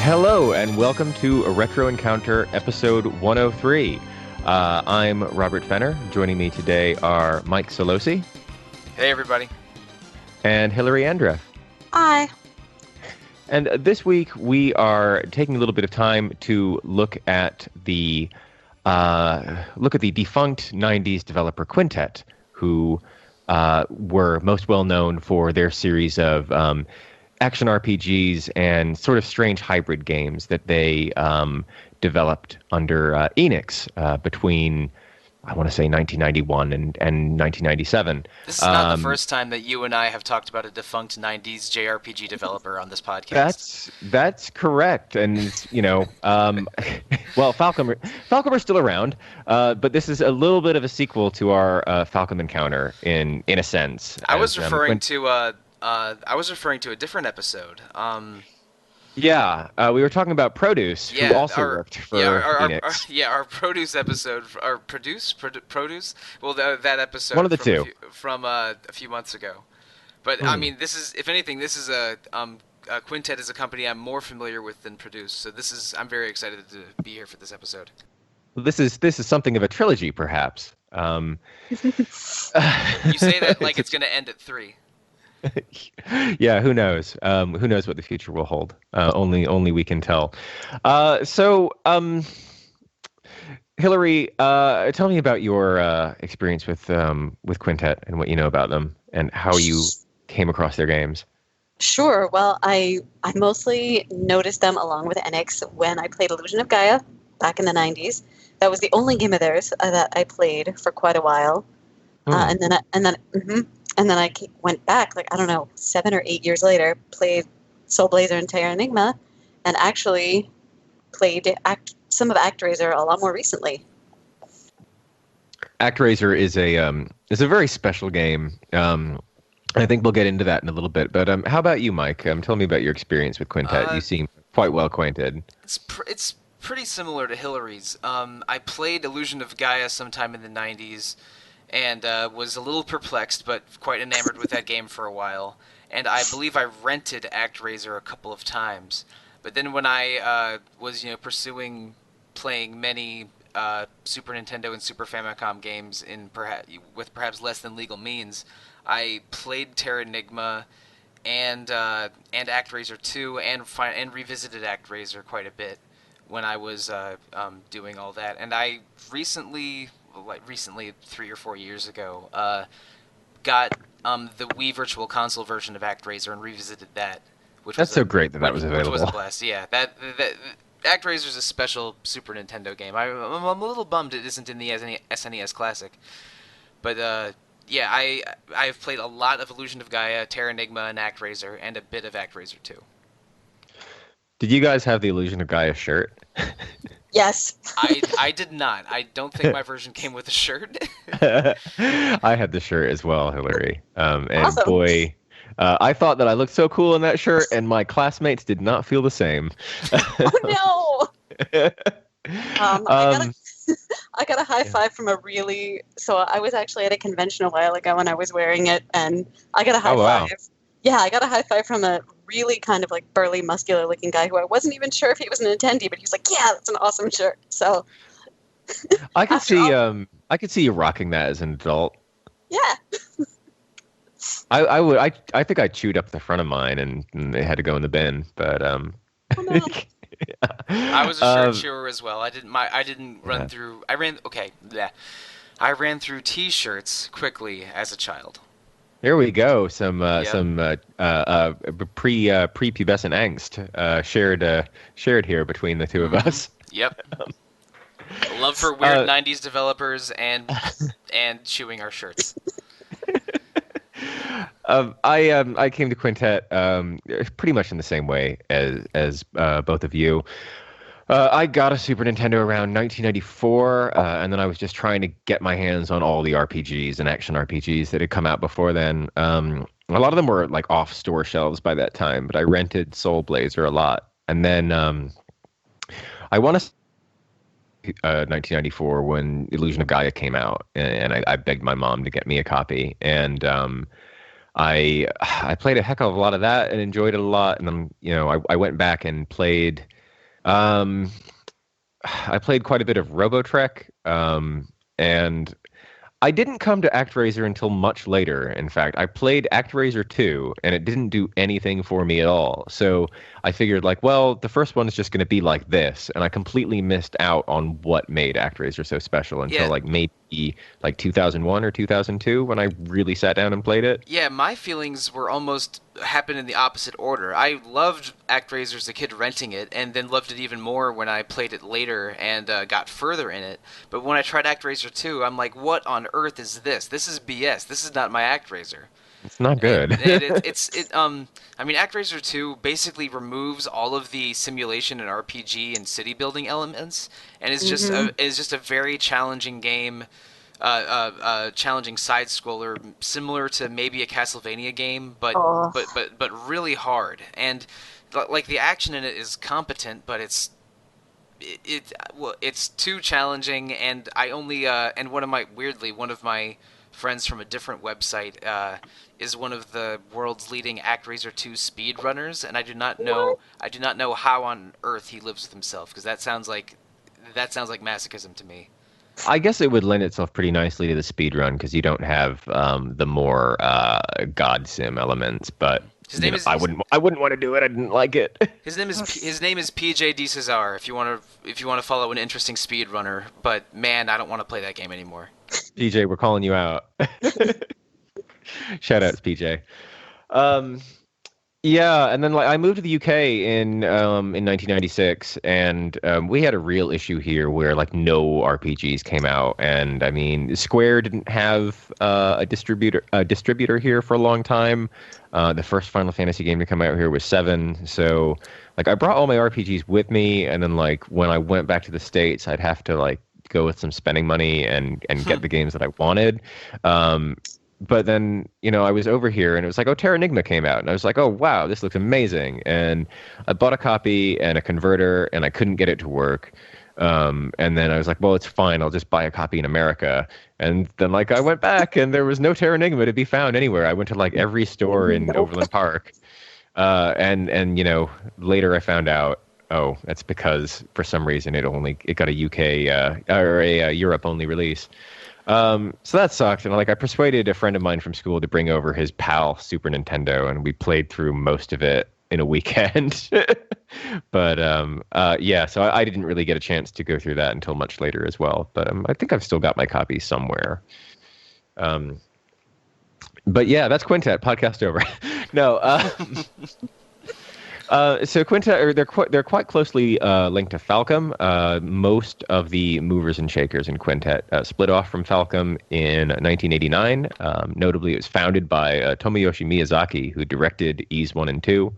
Hello, and welcome to a Retro Encounter episode 103. I'm Robert Fenner. Joining me today are Mike Sollosi. Hey, everybody. And Hilary Andreff. Hi. And this week we are taking a little bit of time to look at the defunct 90s developer Quintet, who were most well known for their series of action RPGs and sort of strange hybrid games that they developed under Enix between, I want to say, 1991 and 1997. This is not the first time that you and I have talked about a defunct 90s JRPG developer on this podcast. That's correct. And, well, Falcomer's still around, but this is a little bit of a sequel to our Falcom encounter in a sense. I was referring to a different episode. Yeah, we were talking about Produce, who also worked for Enix. Our Produce episode, Produce. Well, that episode. One of the two from a few months ago. But I mean, this is, if anything, this is Quintet is a company I'm more familiar with than Produce. So I'm very excited to be here for this episode. This is something of a trilogy, perhaps. You say that like it's going to end at 3. Yeah, who knows? Who knows what the future will hold? Only we can tell. Hilary, tell me about your experience with Quintet and what you know about them and how you came across their games. Sure. Well, I mostly noticed them along with NX when I played Illusion of Gaia back in the 90s. That was the only game of theirs that I played for quite a while. And then I went back, like, I don't know, 7 or 8 years later, played Soul Blazer and Terra Enigma, and actually played some of ActRaiser a lot more recently. ActRaiser is a very special game. I think we'll get into that in a little bit. But how about you, Mike? Tell me about your experience with Quintet. You seem quite well acquainted. It's pretty similar to Hilary's. I played Illusion of Gaia sometime in the 90s. And was a little perplexed, but quite enamored with that game for a while. And I believe I rented ActRaiser a couple of times. But then when I was pursuing playing many Super Nintendo and Super Famicom games with perhaps less than legal means, I played Terra Enigma and ActRaiser 2 and revisited ActRaiser quite a bit when I was doing all that. And I recently, 3 or 4 years ago, got the Wii Virtual Console version of ActRaiser and revisited that. That's so great that was available. Which was a blast. Yeah, that ActRaiser is a special Super Nintendo game. I'm a little bummed it isn't in the SNES Classic, but I've played a lot of Illusion of Gaia, Terra Enigma, and ActRaiser, and a bit of ActRaiser 2. Did you guys have the Illusion of Gaia shirt? Yes. I did not. I don't think my version came with a shirt. I had the shirt as well, Hilary. And awesome. Boy, I thought that I looked so cool in that shirt, and my classmates did not feel the same. Oh, no. I got a high five from so I was actually at a convention a while ago and I was wearing it, and I got a high five. Yeah, I got a high five from a really kind of like burly, muscular-looking guy who I wasn't even sure if he was an attendee, but he was like, "Yeah, that's an awesome shirt." So I could see you rocking that as an adult. Yeah. I would. I think I chewed up the front of mine and they had to go in the bin. But Oh, no. I was a shirt chewer as well. I didn't run through. I ran through T-shirts quickly as a child. Here we go. Some prepubescent angst shared here between the two of us. Yep. Love for weird 90s developers and chewing our shirts. I came to Quintet pretty much in the same way as both of you. I got a Super Nintendo around 1994, and then I was just trying to get my hands on all the RPGs and action RPGs that had come out before then. A lot of them were like off store shelves by that time, but I rented Soul Blazer a lot. And then I want to 1994 when Illusion of Gaia came out, and I begged my mom to get me a copy, and I played a heck of a lot of that and enjoyed it a lot. And then I went back and played Um, I played quite a bit of Robotrek, and I didn't come to ActRaiser until much later. In fact, I played ActRaiser 2, and it didn't do anything for me at all. So I figured, like, well, the first one is just going to be like this, and I completely missed out on what made ActRaiser so special until Yeah, like maybe like 2001 or 2002 when I really sat down and played it. yeah, my feelings were almost happened in the opposite order. I loved ActRaiser as a kid renting it, and then loved it even more when I played it later and got further in it. But when I tried ActRaiser 2, I'm like, what on earth is this? This is BS. This is not my ActRaiser. It's not And, good. and I mean, ActRaiser 2 basically removes all of the simulation and RPG and city building elements, and is just a very challenging game, challenging side scroller, similar to maybe a Castlevania game, but Oh, really hard. And like the action in it is competent, but it's too challenging. And I only and one of my friends from a different website is one of the world's leading ActRaiser 2 speedrunners, and I do not know how on earth he lives with himself, because that sounds like masochism to me. I guess it would lend itself pretty nicely to the speed run because you don't have the more God sim elements. But His name is I wouldn't want to do it. I didn't like it. his name is PJ D Cesar. If you want to follow an interesting speedrunner, but man, I don't want to play that game anymore. PJ, we're calling you out. Shout outs, PJ. Um, yeah, and then like I moved to the UK in 1996, and we had a real issue here where like no RPGs came out, and I mean Square didn't have a distributor here for a long time. The first Final Fantasy game to come out here was 7, so like I brought all my RPGs with me, and then like when I went back to the States, I'd have to like go with some spending money and get the games that I wanted. But then, I was over here and it was like, oh, Terra Enigma came out. And I was like, oh, wow, this looks amazing. And I bought a copy and a converter and I couldn't get it to work. And then I was like, well, it's fine. I'll just buy a copy in America. And then like I went back and there was no Terra Enigma to be found anywhere. I went to like every store in Overland Park. And later I found out, oh, that's because for some reason it got a UK or a Europe only release. So that sucked, and like I persuaded a friend of mine from school to bring over his PAL Super Nintendo, and we played through most of it in a weekend. But yeah, so I didn't really get a chance to go through that until much later as well. But I think I've still got my copy somewhere. But yeah, that's Quintet. Podcast over. No. So Quintet, or they're quite closely linked to Falcom. Most of the movers and shakers in Quintet split off from Falcom in 1989. Notably, it was founded by Tomoyoshi Miyazaki, who directed Ys 1 and 2.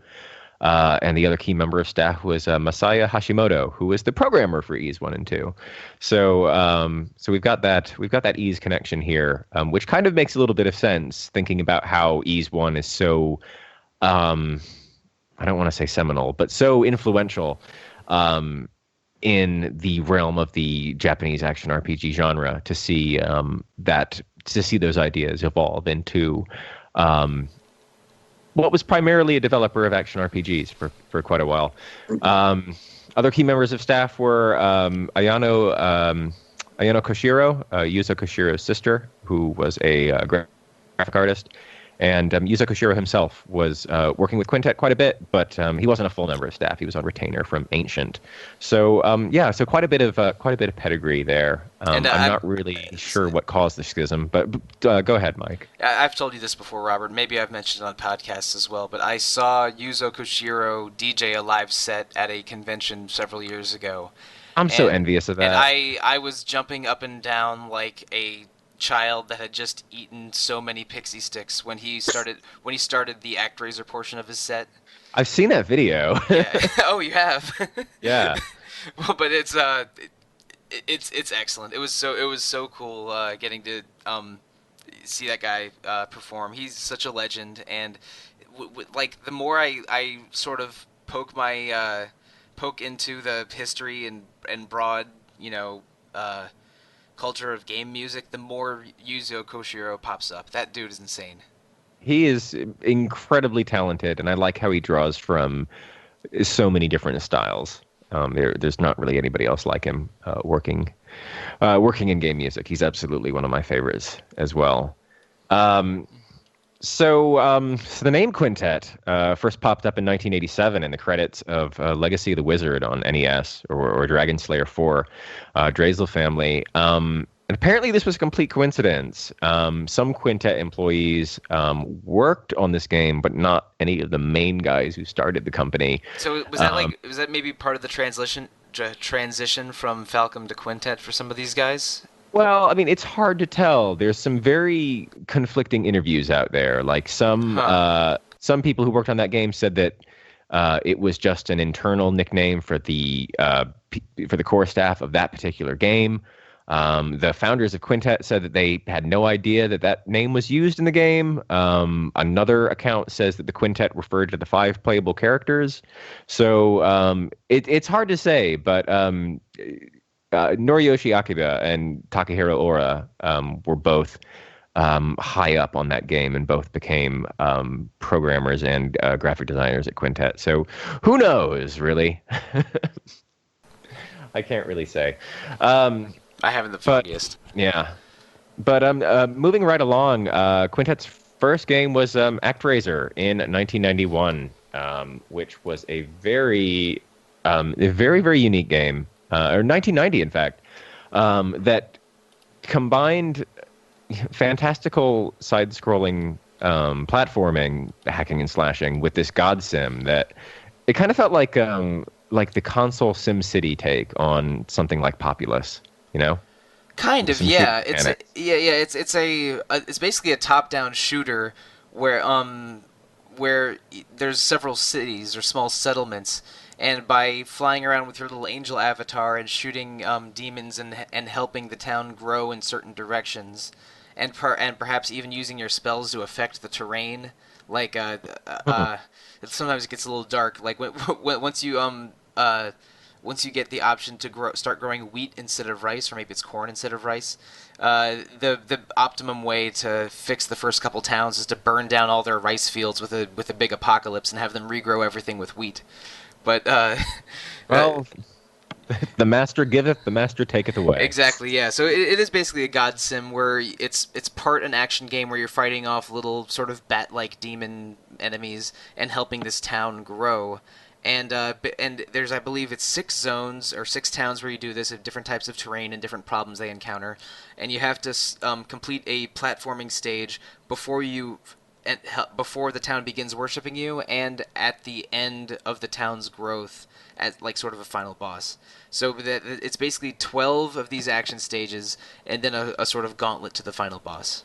And the other key member of staff was Masaya Hashimoto, who was the programmer for Ys 1 and 2. So we've got that Ys connection here, which kind of makes a little bit of sense thinking about how Ys 1 is so. I don't want to say seminal, but so influential in the realm of the Japanese action RPG genre to see those ideas evolve into what was primarily a developer of action RPGs for quite a while. Other key members of staff were Ayano Koshiro, Yuzo Koshiro's sister, who was a graphic artist. And Yuzo Koshiro himself was working with Quintet quite a bit, but he wasn't a full member of staff. He was on retainer from Ancient. So so quite a bit of pedigree there. I'm not really sure what caused the schism, but go ahead, Mike. I've told you this before, Robert. Maybe I've mentioned it on podcasts as well, but I saw Yuzo Koshiro DJ a live set at a convention several years ago. I'm so envious of that. And I was jumping up and down like a child that had just eaten so many pixie sticks when he started the ActRaiser portion of his set. I've seen that video. Yeah. Oh, you have. Yeah. Well, but it's excellent. It was so cool getting to see that guy perform. He's such a legend, and like the more I sort of poke into the history and broad culture of game music, the more Yuzo Koshiro pops up. That dude is insane. He is incredibly talented, and I like how he draws from so many different styles. There's not really anybody else like him working in game music. He's absolutely one of my favorites as well. Um, so the name Quintet first popped up in 1987 in the credits of Legacy of the Wizard on NES or Dragon Slayer 4, Drazel family. And apparently this was a complete coincidence. Some Quintet employees worked on this game, but not any of the main guys who started the company. So was that maybe part of the transition from Falcom to Quintet for some of these guys? Well, I mean, it's hard to tell. There's some very conflicting interviews out there. Like some people who worked on that game said that it was just an internal nickname for the core staff of that particular game. The founders of Quintet said that they had no idea that name was used in the game. Another account says that the Quintet referred to the 5 playable characters. So it's hard to say, but Noriyoshi Akiba and Takahiro Ora were both high up on that game and both became programmers and graphic designers at Quintet. So who knows, really? I can't really say. I haven't the foggiest. Yeah. But moving right along, Quintet's first game was ActRaiser in 1991, which was a very, very unique game. Or 1990, in fact, that combined fantastical side-scrolling platforming, hacking and slashing with this god sim that it kind of felt like the console SimCity take on something like Populous, you know? Kind of, yeah. It's basically a top-down shooter where there's several cities or small settlements. And by flying around with your little angel avatar and shooting demons and helping the town grow in certain directions, and perhaps even using your spells to affect the terrain, like sometimes it gets a little dark. Like once you get the option to start growing wheat instead of rice, or maybe it's corn instead of rice, the optimum way to fix the first couple towns is to burn down all their rice fields with a big apocalypse and have them regrow everything with wheat. But well, the master giveth, the master taketh away. Exactly, yeah. So it is basically a god sim where it's part an action game where you're fighting off little sort of bat-like demon enemies and helping this town grow. And there's, I believe, it's 6 zones or 6 towns where you do this, of different types of terrain and different problems they encounter, and you have to complete a platforming stage before the town begins worshiping you, and at the end of the town's growth, as like sort of a final boss. So it's basically 12 of these action stages, and then a sort of gauntlet to the final boss.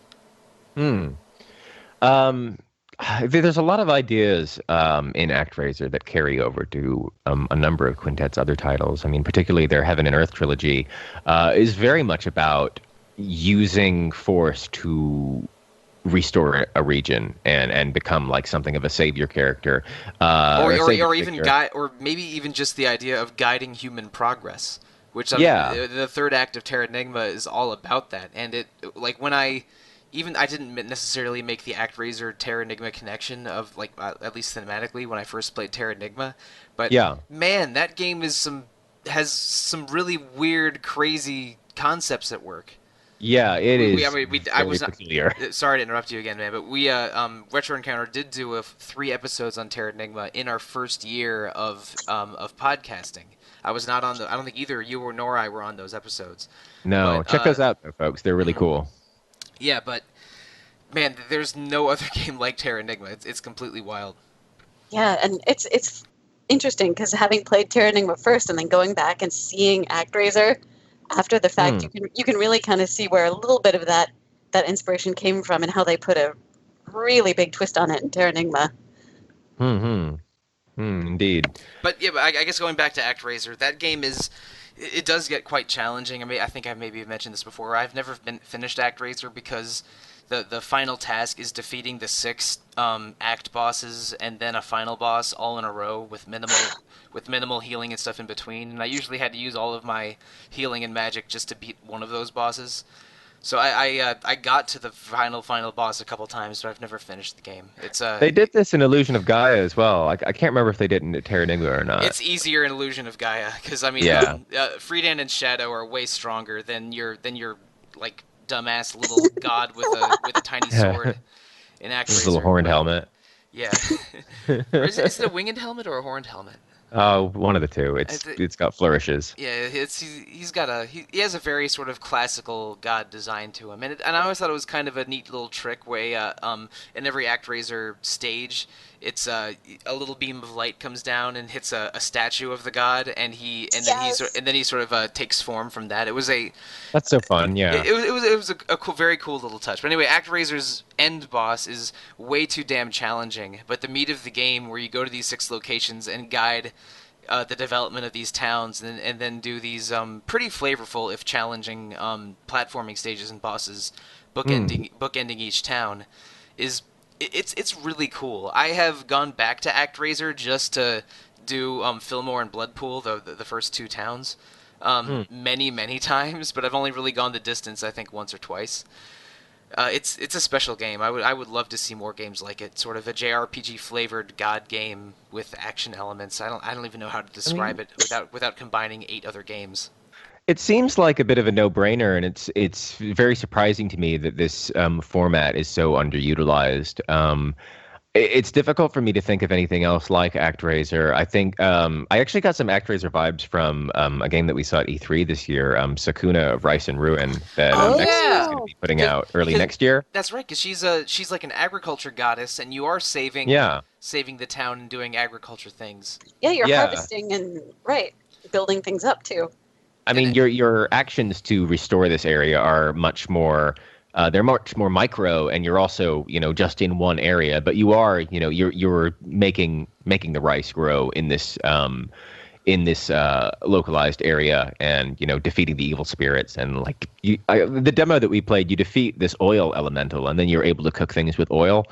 There's a lot of ideas in ActRaiser that carry over to a number of Quintet's other titles. I mean, particularly their Heaven and Earth trilogy is very much about using force to restore a region and become like something of a savior character, or maybe even just the idea of guiding human progress, which the third act of Terra Enigma is all about that. And it, like, when I didn't necessarily make the ActRaiser Terra Enigma connection of, like, at least cinematically when I first played Terra Enigma, but man, that game has some really weird, crazy concepts at work. Yeah, it is. I was not peculiar. Sorry to interrupt you again, man, but we Retro Encounter did do 3 episodes on Terra Enigma in our first year of podcasting. I was not on I don't think either you nor I were on those episodes. No, but, check those out, though, folks. They're really cool. Yeah, but man, there's no other game like Terra Enigma. It's completely wild. Yeah, and it's interesting because having played Terra Enigma first and then going back and seeing ActRaiser after the fact, you can really kind of see where a little bit of that inspiration came from and how they put a really big twist on it in Terra Enigma. Indeed. But yeah, I guess going back to ActRaiser, that game it does get quite challenging. I mean, I think I maybe mentioned this before. I've never finished ActRaiser because the final task is defeating the 6 act bosses and then a final boss all in a row with minimal healing and stuff in between. And I usually had to use all of my healing and magic just to beat one of those bosses. So I got to the final boss a couple times, but I've never finished the game. They did this in Illusion of Gaia as well. I can't remember if they did it in Terranigma or not. it's easier in Illusion of Gaia because I mean, Yeah. Friedan and Shadow are way stronger than your like dumbass little god with a tiny sword in His little ActRaiser. horned helmet. Yeah. Or is it a winged helmet or a horned helmet? Oh, one of the two. It's got flourishes. Yeah, he has a very sort of classical god design to him, and I always thought it was kind of a neat little trick where in every ActRaiser stage, it's a little beam of light comes down and hits a statue of the god, and then he sort of takes form from that. That's so fun. Yeah. It was a cool, very cool little touch. But anyway, ActRaiser's end boss is way too damn challenging. But the meat of the game, where you go to these 6 locations and guide the development of these towns, and then do these pretty flavorful, if challenging, platforming stages and bosses, bookending each town, it's really cool. I have gone back to ActRaiser just to do Fillmore and Bloodpool, the first 2 towns. Many times, but I've only really gone the distance, I think, once or twice. It's a special game. I would love to see more games like it. Sort of a JRPG flavored god game with action elements. I don't even know how to describe it without combining 8 other games. It seems like a bit of a no-brainer, and it's very surprising to me that this format is so underutilized. It's difficult for me to think of anything else like ActRaiser. I think I actually got some ActRaiser vibes from a game that we saw at E3 this year, Sakuna of Rice and Ruin, that X is going to be putting out early next year. That's right, because she's like an agriculture goddess, and you are saving the town and doing agriculture things. Yeah, you're harvesting and building things up too. I mean, your actions to restore this area are much more. They're much more micro, and you're also, just in one area. But you are, you're making the rice grow in this localized area, and defeating the evil spirits. And the demo that we played, you defeat this oil elemental, and then you're able to cook things with oil.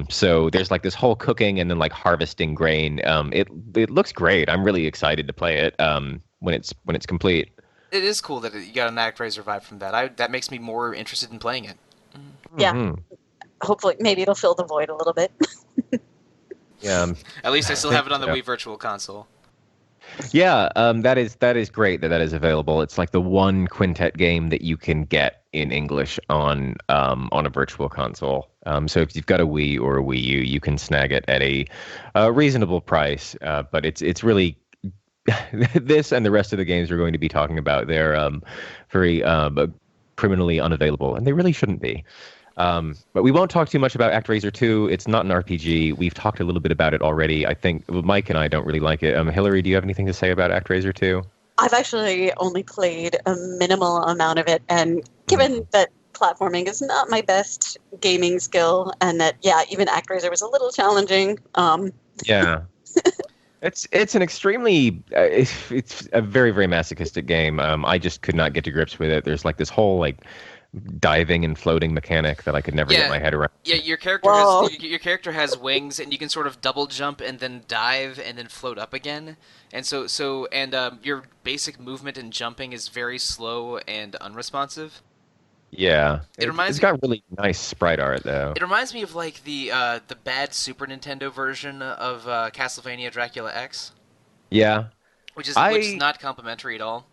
So there's like this whole cooking and then like harvesting grain. It looks great. I'm really excited to play it when it's complete. It is cool that you got an ActRaiser vibe from that. That makes me more interested in playing it. Yeah. Mm-hmm. Hopefully, maybe it'll fill the void a little bit. Yeah. At least I still have it on the Wii Virtual Console. Yeah, that is great that is available. It's like the one Quintet game that you can get in English on a Virtual Console. So if you've got a Wii or a Wii U, you can snag it at a reasonable price. But it's really this and the rest of the games we're going to be talking about, they're very criminally unavailable, and they really shouldn't be. But we won't talk too much about ActRaiser 2. It's not an RPG. We've talked a little bit about it already. I think Mike and I don't really like it. Hilary, do you have anything to say about ActRaiser 2? I've actually only played a minimal amount of it, and given that platforming is not my best gaming skill, and that, even ActRaiser was a little challenging. Yeah. It's an extremely it's a very, very masochistic game. I just could not get to grips with it. There's like this whole diving and floating mechanic that I could never get my head around. Yeah, your character has wings, and you can sort of double jump and then dive and then float up again. And your basic movement and jumping is very slow and unresponsive. Yeah, it's got really nice sprite art though. It reminds me of like the bad Super Nintendo version of Castlevania Dracula X. Yeah, which is not complimentary at all.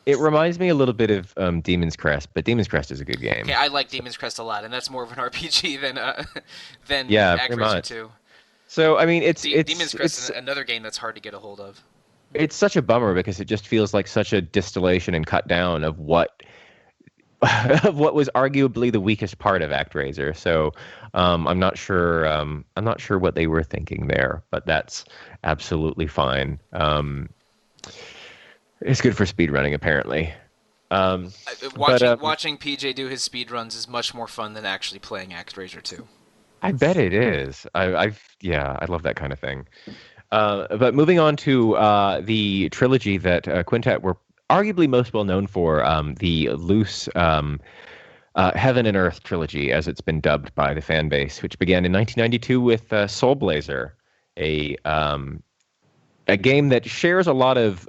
It reminds me a little bit of Demon's Crest, but Demon's Crest is a good game. Okay, I like Demon's Crest a lot, and that's more of an RPG than ActRaiser 2. So I mean, Demon's Crest is another game that's hard to get a hold of. It's such a bummer because it just feels like such a distillation and cut down of what was arguably the weakest part of ActRaiser. So I'm not sure what they were thinking there, but that's absolutely fine. It's good for speedrunning, apparently. Watching PJ do his speedruns is much more fun than actually playing ActRaiser 2. I bet it is. I love that kind of thing. But moving on to the trilogy that Quintet were arguably most well known for, the loose Heaven and Earth trilogy, as it's been dubbed by the fan base, which began in 1992 with Soul Blazer, a game that shares a lot of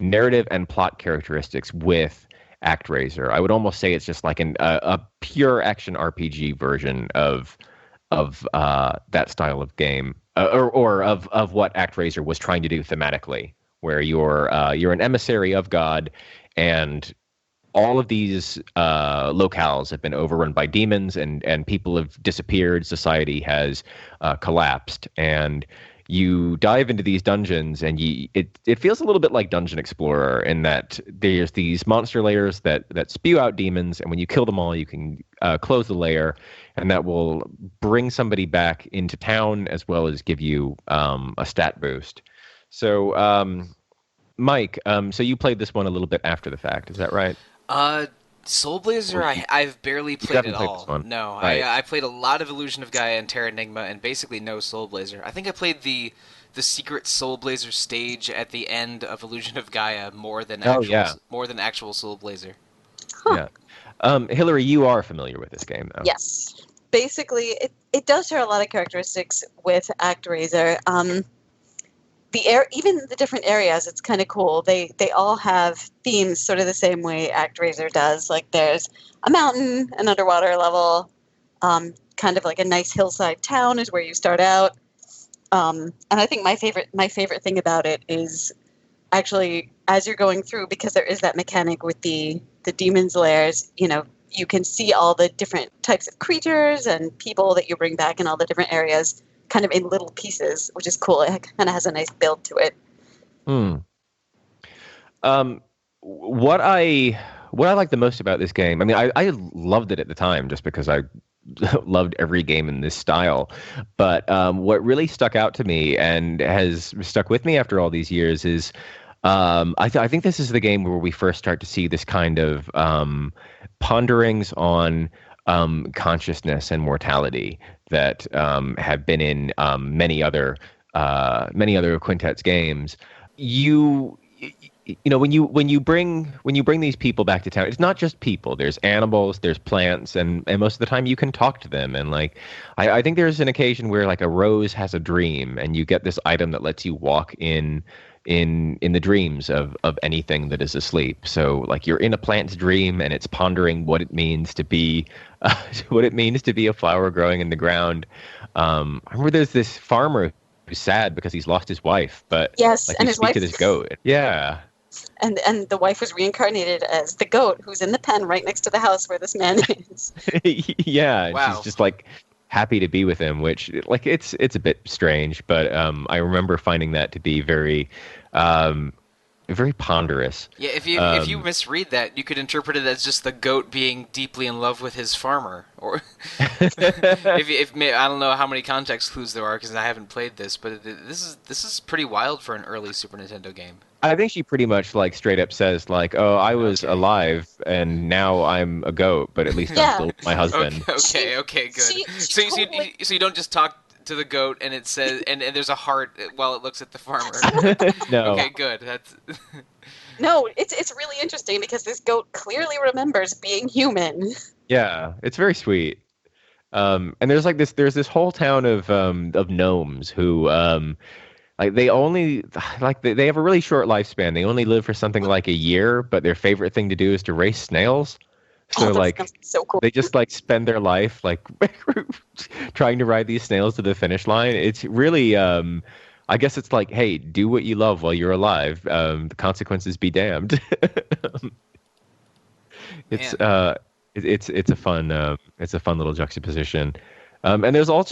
narrative and plot characteristics with ActRaiser. I would almost say it's just like a pure action RPG version of that style of game, or of what ActRaiser was trying to do thematically, where you're an emissary of God, and all of these locales have been overrun by demons, and people have disappeared. Society has collapsed, and you dive into these dungeons, and it feels a little bit like Dungeon Explorer in that there's these monster layers that spew out demons, and when you kill them all, you can close the layer, and that will bring somebody back into town as well as give you a stat boost. So, Mike, so you played this one a little bit after the fact, is that right? Soul Blazer, I've barely played at all. No, right. I played a lot of Illusion of Gaia and Terra Enigma, and basically no Soul Blazer. I think I played the secret Soul Blazer stage at the end of Illusion of Gaia more than actual Soul Blazer. Huh. Yeah. Hilary, you are familiar with this game, though. Yes. Basically, it does share a lot of characteristics with ActRaiser. Even the different areas, it's kind of cool. They all have themes sort of the same way ActRaiser does. Like there's a mountain, an underwater level, kind of like a nice hillside town is where you start out. And I think my favorite thing about it is actually as you're going through, because there is that mechanic with the demon's lairs, you can see all the different types of creatures and people that you bring back in all the different areas, kind of in little pieces, which is cool. It kind of has a nice build to it. What I like the most about this game, I mean, I loved it at the time just because I loved every game in this style. But what really stuck out to me and has stuck with me after all these years is I think this is the game where we first start to see this kind of ponderings on consciousness and mortality that have been in many other Quintet's games. When you bring these people back to town, it's not just people. There's animals, there's plants, and most of the time you can talk to them. And like, I think there's an occasion where like a rose has a dream, and you get this item that lets you walk in the dreams of anything that is asleep. So like you're in a plant's dream, and it's pondering what it means to be a flower growing in the ground. I remember there's this farmer who's sad because he's lost his wife, but yes, like, and you his speak wife to this goat. Yeah. And the wife was reincarnated as the goat who's in the pen right next to the house where this man is. Yeah, wow. She's just like happy to be with him, which like it's a bit strange, but I remember finding that to be very very ponderous. Yeah, if you misread that, you could interpret it as just the goat being deeply in love with his farmer, or if I don't know how many context clues there are because I haven't played this, but this is pretty wild for an early Super Nintendo game. I think she pretty much like straight up says like, "Oh, I was alive and now I'm a goat, but at least I'm still my husband." Okay, good. So you don't just talk to the goat and it says and there's a heart while it looks at the farmer. No. Okay, good. That's No, it's really interesting because this goat clearly remembers being human. Yeah, it's very sweet. And there's this whole town of gnomes who like they have a really short lifespan. They only live for something like a year, but their favorite thing to do is to race snails. So so cool. they just like spend their life like trying to ride these snails to the finish line. It's really I guess it's like, hey, do what you love while you're alive. The consequences be damned. It's a fun little juxtaposition. And there's all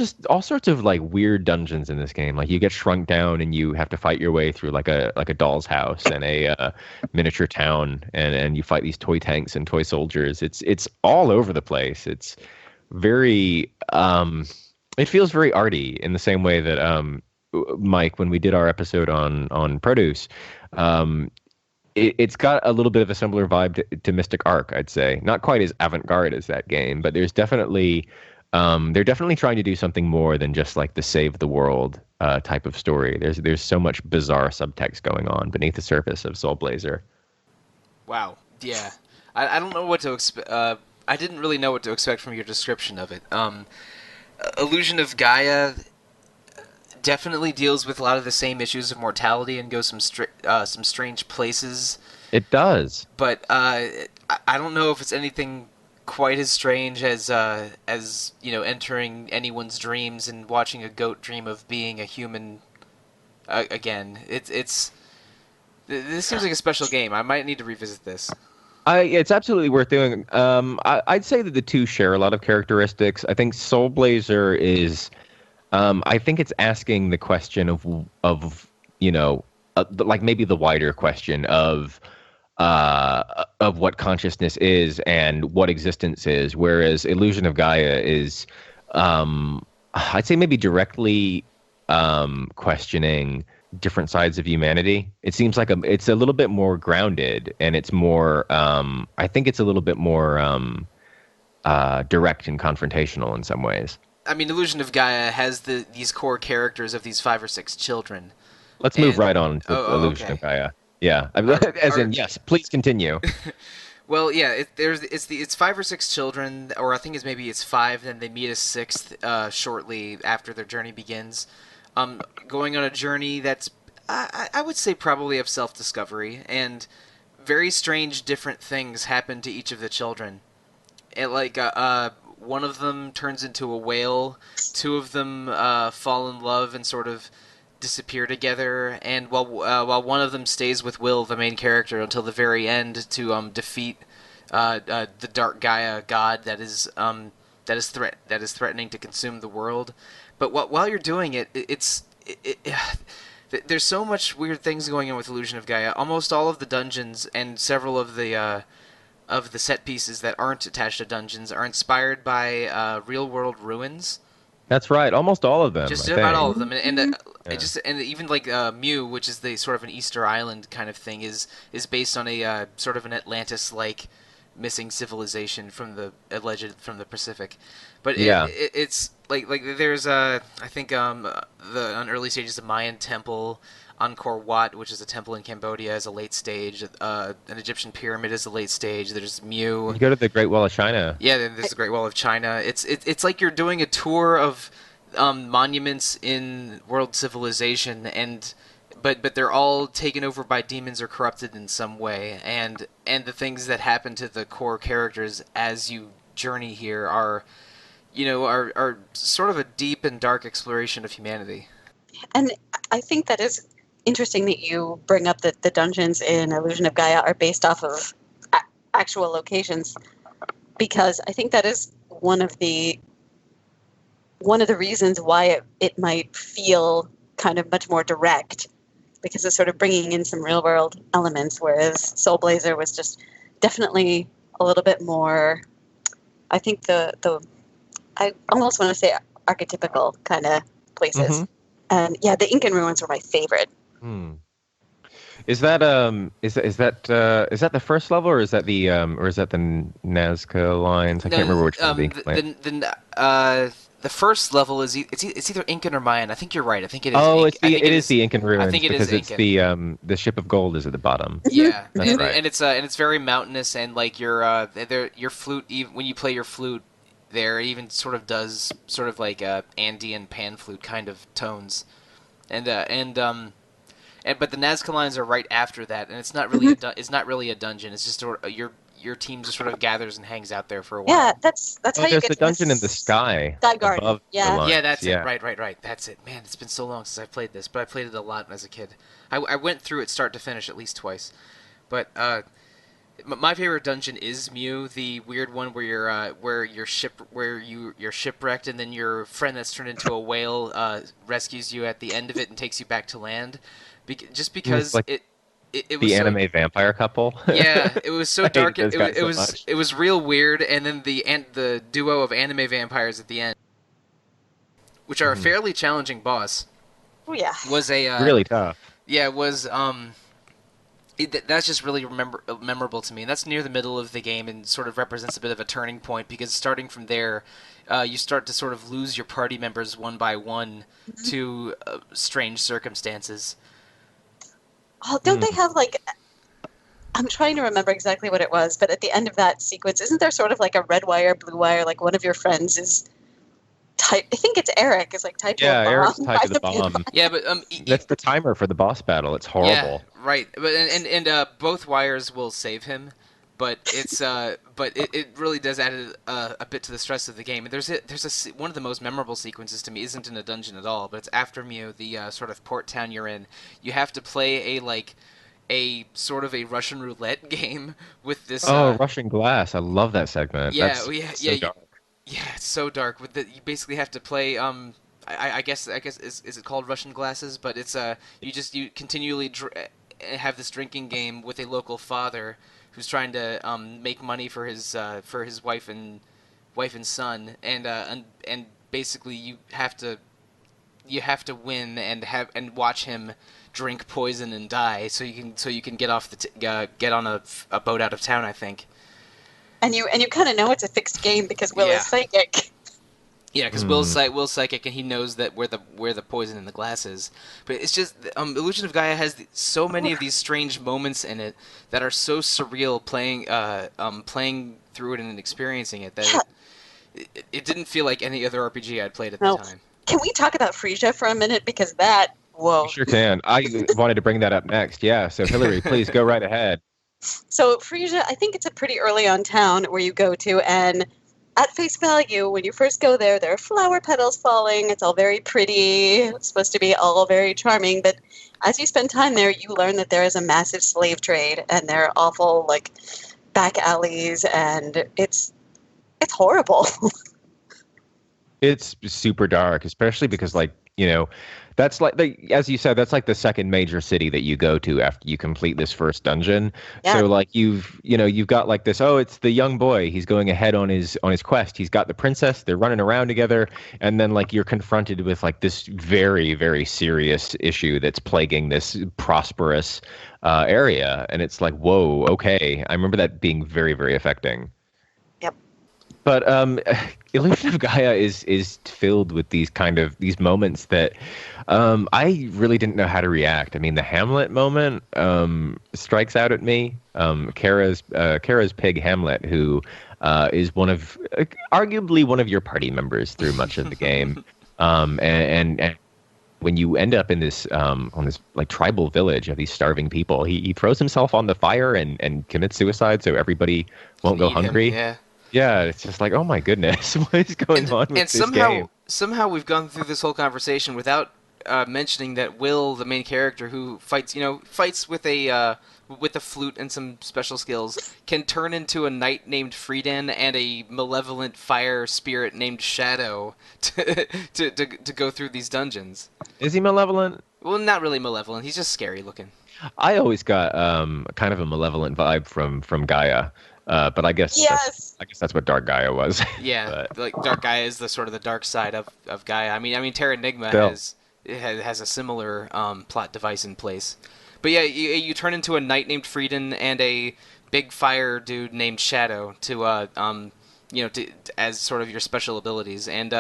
sorts of like weird dungeons in this game. Like you get shrunk down and you have to fight your way through like a doll's house and a miniature town, and you fight these toy tanks and toy soldiers. It's all over the place. It's very it feels very arty in the same way that Mike, when we did our episode on Produce, it's got a little bit of a similar vibe to Mystic Arc, I'd say. Not quite as avant-garde as that game, but there's definitely they're definitely trying to do something more than just like the save the world type of story. There's so much bizarre subtext going on beneath the surface of Soul Blazer. Wow. Yeah. I don't know what to expect. I didn't really know what to expect from your description of it. Illusion of Gaia definitely deals with a lot of the same issues of mortality and goes some strange places. It does. But I don't know if it's anything quite as strange as entering anyone's dreams and watching a goat dream of being a human again. This seems like a special game. I might need to revisit this. It's absolutely worth doing. I'd say that the two share a lot of characteristics. I think Soul Blazer is, I think it's asking the question like maybe the wider question of what consciousness is and what existence is, whereas Illusion of Gaia is, I'd say maybe directly questioning different sides of humanity. It seems like it's a little bit more grounded, and it's more, I think it's a little bit more direct and confrontational in some ways. I mean, Illusion of Gaia has these core characters of these 5 or 6 children. Let's move right on to Illusion of Gaia. Yeah, yes, please continue. Well, yeah, it's 5 or 6 children, or I think it's 5, then they meet a 6th shortly after their journey begins. Going on a journey that's, I would say, probably of self-discovery, and very strange, different things happen to each of the children. One of them turns into a whale, 2 of them fall in love and sort of disappear together, and while one of them stays with Will, the main character, until the very end to defeat the Dark Gaia god that is threatening to consume the world. But while you're doing it, there's so much weird things going on with Illusion of Gaia. Almost all of the dungeons and several of the set pieces that aren't attached to dungeons are inspired by real-world ruins. That's right, almost all of them. Just about all of them, and even like Mew, which is the sort of an Easter Island kind of thing, is based on a sort of an Atlantis-like missing civilization from the Pacific. But it's like there's I think on early stages of Mayan temple, Angkor Wat, which is a temple in Cambodia, is a late stage. An Egyptian pyramid is a late stage. There's Mew. You go to the Great Wall of China. Yeah, then there's the Great Wall of China. It's like you're doing a tour of monuments in world civilization, but they're all taken over by demons or corrupted in some way, and the things that happen to the core characters as you journey here are sort of a deep and dark exploration of humanity. And I think that is interesting that you bring up that the dungeons in Illusion of Gaia are based off of actual locations, because I think that is one of the reasons why it might feel kind of much more direct, because it's sort of bringing in some real world elements, whereas Soul Blazer was just definitely a little bit more, I think I almost want to say archetypical kind of places. Mm-hmm. And yeah, the Incan ruins were my favorite. Is that the first level, or is that the Nazca lines? I can't remember which one. The first level is it's either Incan or Mayan. I think you're right. I think it is. Oh, it is the Incan ruins. I think it is Incan. It's the ship of gold is at the bottom. Yeah, That's right. And it's very mountainous, and like your flute, even when you play your flute there, it even sort of does sort of like Andean pan flute kind of tones, but the Nazca lines are right after that, and it's not really it's not really a dungeon. It's just your team just sort of gathers and hangs out there for a while. Yeah, that's how you get the dungeon in the sky. Sky Garden. Above yeah, that's it. Right. That's it. Man, it's been so long since I played this, but I played it a lot as a kid. I went through it start to finish at least twice. But my favorite dungeon is Mew, the weird one where you're shipwrecked, and then your friend that's turned into a whale rescues you at the end of it and takes you back to land. Just because it was the anime vampire couple. Yeah, it was so dark. It was real weird, and then the duo of anime vampires at the end, which are a fairly challenging boss. Oh yeah, was a really tough. Yeah, it was. That's just really memorable to me. And that's near the middle of the game and sort of represents a bit of a turning point, because starting from there, you start to sort of lose your party members one by one to strange circumstances. Oh, don't they have like? I'm trying to remember exactly what it was, but at the end of that sequence, isn't there sort of like a red wire, blue wire? Like one of your friends is tied. I think it's Eric. Is like tied to a bomb. Yeah, Eric's tied to the bomb. Yeah, but that's the timer for the boss battle. It's horrible. Yeah, right. But and both wires will save him, but it really does add a bit to the stress of the game. And one of the most memorable sequences to me isn't in a dungeon at all, but it's after Mew, the sort of port town you're in. You have to play a sort of a Russian roulette game with this. Oh, Russian Glass. I love that segment. Yeah, That's yeah, so yeah, dark. yeah. It's so dark. You basically have to play. I guess is it called Russian Glasses? But it's you continually have this drinking game with a local father who's trying to make money for his wife and son, and basically you have to win and watch him drink poison and die so you can get off get on a boat out of town, I think. And you kind of know it's a fixed game because Will Yeah. is psychic. Yeah, because Will's psychic and he knows that where the poison in the glass is. But it's just Illusion of Gaia has so many of these strange moments in it that are so surreal playing through it and experiencing it that it didn't feel like any other RPG I'd played at the No. time. Can we talk about Frisia for a minute? Because that, whoa. You sure can. I wanted to bring that up next. Yeah. So Hilary, please go right ahead. So Frisia, I think it's a pretty early on town where you go to, and at face value, when you first go there are flower petals falling. It's all very pretty. It's supposed to be all very charming. But as you spend time there, you learn that there is a massive slave trade, and there are awful back alleys, and it's horrible. It's super dark, especially because that's as you said, that's like the second major city that you go to after you complete this first dungeon. Yeah. So you've got this, oh, it's the young boy, he's going ahead on his quest. He's got the princess, they're running around together, and then you're confronted with this very, very serious issue that's plaguing this prosperous area, and it's like, whoa, okay. I remember that being very, very affecting. Yep. But Illusion of Gaia is filled with these moments that I really didn't know how to react. I mean, the Hamlet moment strikes out at me. Kara's pig Hamlet, who is arguably one of your party members through much of the game, and when you end up in this on this tribal village of these starving people, he throws himself on the fire and commits suicide so everybody won't go hungry. Yeah. Yeah, it's just oh my goodness, what is going on with this game? Somehow we've gone through this whole conversation without mentioning that Will, the main character who fights with a flute and some special skills, can turn into a knight named Friedan and a malevolent fire spirit named Shadow to go through these dungeons. Is he malevolent? Well, not really malevolent. He's just scary looking. I always got kind of a malevolent vibe from Gaia. But I guess that's what Dark Gaia was. Yeah, Dark Gaia is the sort of the dark side of Gaia. I mean, Terra Enigma has a similar plot device in place. But yeah, you turn into a knight named Friedan and a big fire dude named Shadow as sort of your special abilities, and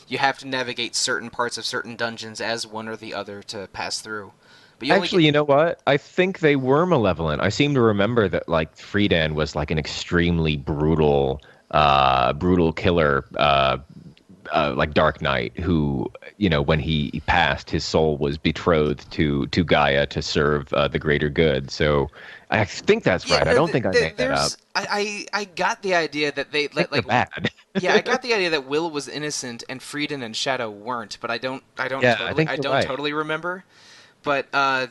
you have to navigate certain parts of certain dungeons as one or the other to pass through. But you know what? I think they were malevolent. I seem to remember that Friedan was an extremely brutal killer, Dark Knight who, when he passed, his soul was betrothed to Gaia to serve the greater good. So I think that's right. I don't think I made that up. I got the idea that they bad. Yeah, I got the idea that Will was innocent and Friedan and Shadow weren't, but I don't totally remember. But I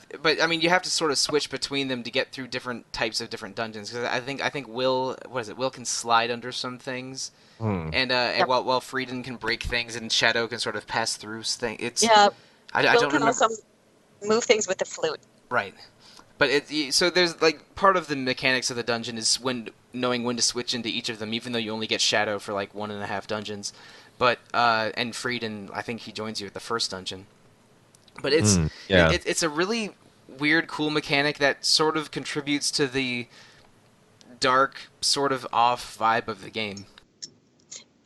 mean, you have to sort of switch between them to get through different types of different dungeons. Because I think Will, Will can slide under some things, and while Friedan can break things, and Shadow can sort of pass through things. Yeah, I Will don't can remember. also move things with the flute. Right, but so there's part of the mechanics of the dungeon is knowing when to switch into each of them, even though you only get Shadow for 1.5 dungeons. But and Friedan, I think he joins you at the first dungeon. But it's a really weird, cool mechanic that sort of contributes to the dark, sort of off vibe of the game.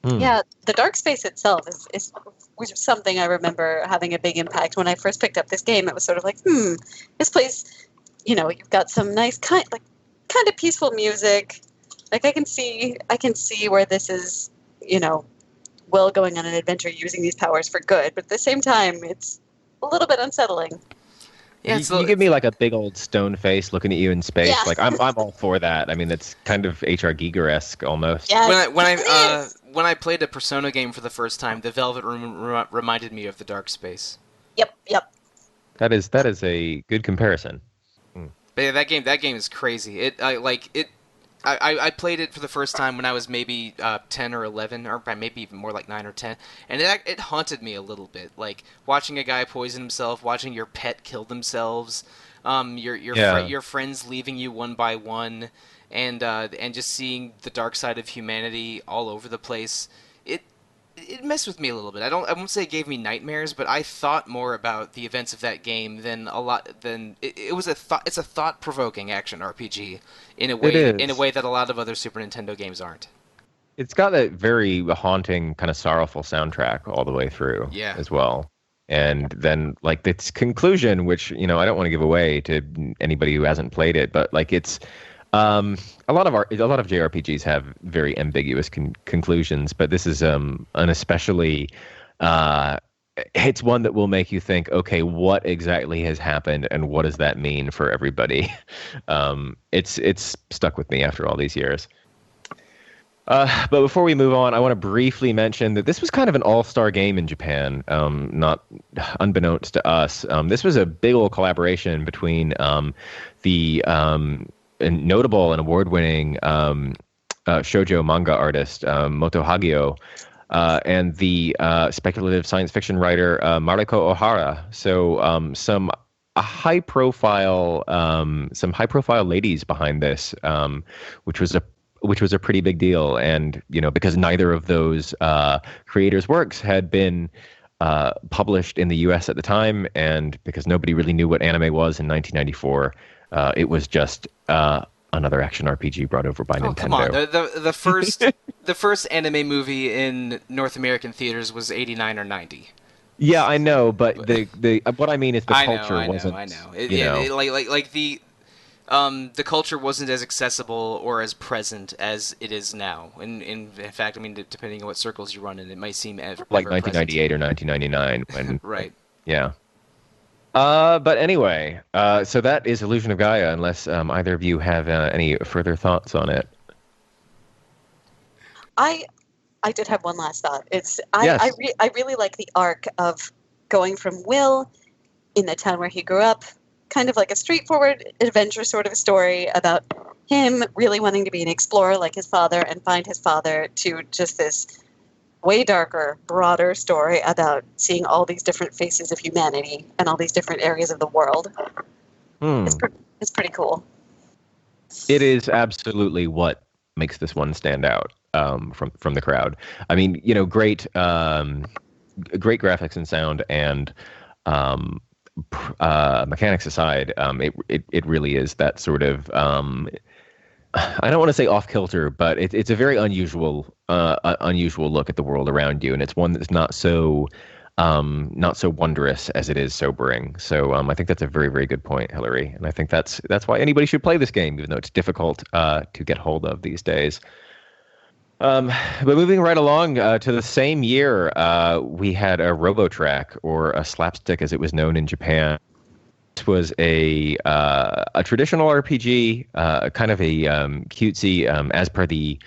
Yeah, the dark space itself was something I remember having a big impact when I first picked up this game. It was sort of this place, you've got some nice kind of peaceful music. I can see where this is, Will going on an adventure using these powers for good, but at the same time, it's a little bit unsettling. Yeah, You give me like a big old stone face looking at you in space. Yeah. Like I'm all for that. I mean, it's kind of HR Giger-esque almost. Yes, when I played a Persona game for the first time, the Velvet Room reminded me of the Dark Space. Yep. That is a good comparison. But yeah, that game is crazy. I played it for the first time when I was maybe 10 or 11, or maybe even more like 9 or 10, and it haunted me a little bit. Like watching a guy poison himself, watching your pet kill themselves, your friends leaving you one by one, and just seeing the dark side of humanity all over the place. It messed with me a little bit. I won't say it gave me nightmares, but I thought more about the events of that game than it's a thought-provoking action RPG in a way that a lot of other Super Nintendo games aren't. It's got that very haunting, kind of sorrowful soundtrack all the way through as well. And then like its conclusion, which, I don't want to give away to anybody who hasn't played it, but like it's a lot of JRPGs have very ambiguous conclusions, but this is an especially it's one that will make you think, okay, what exactly has happened and what does that mean for everybody? It's stuck with me after all these years. But before we move on, I want to briefly mention that this was kind of an all-star game in Japan, not unbeknownst to us. This was a big old collaboration between the notable and award-winning shoujo manga artist Moto Hagio and the speculative science fiction writer Mariko Ohara. So some high-profile ladies behind this, which was a pretty big deal, and because neither of those creators' works had been published in the U.S. at the time, and because nobody really knew what anime was in 1994. It was just another action RPG brought over by Nintendo. Come on, the first anime movie in North American theaters was 89 or 90. Yeah, I know, but the what I mean is the culture wasn't. I know. The culture wasn't as accessible or as present as it is now. In fact, I mean, depending on what circles you run in, it might seem like 1998 or 1999 when. Right. Yeah. But anyway, so that is Illusion of Gaia, unless either of you have any further thoughts on it. I did have one last thought. Yes. I really like the arc of going from Will in the town where he grew up, kind of like a straightforward adventure sort of story about him really wanting to be an explorer like his father and find his father, to just this way darker, broader story about seeing all these different faces of humanity and all these different areas of the world. It's pretty cool. It is absolutely what makes this one stand out from the crowd. I mean, great graphics and sound, and mechanics aside, it really is that sort of I don't want to say off kilter, but it's a very unusual look at the world around you, and it's one that's not so wondrous as it is sobering. So I think that's a very, very good point, Hilary, and I think that's why anybody should play this game, even though it's difficult to get hold of these days. But moving right along to the same year, we had a Robotrack, or a slapstick as it was known in Japan. This was a traditional RPG, kind of a cutesy, as per the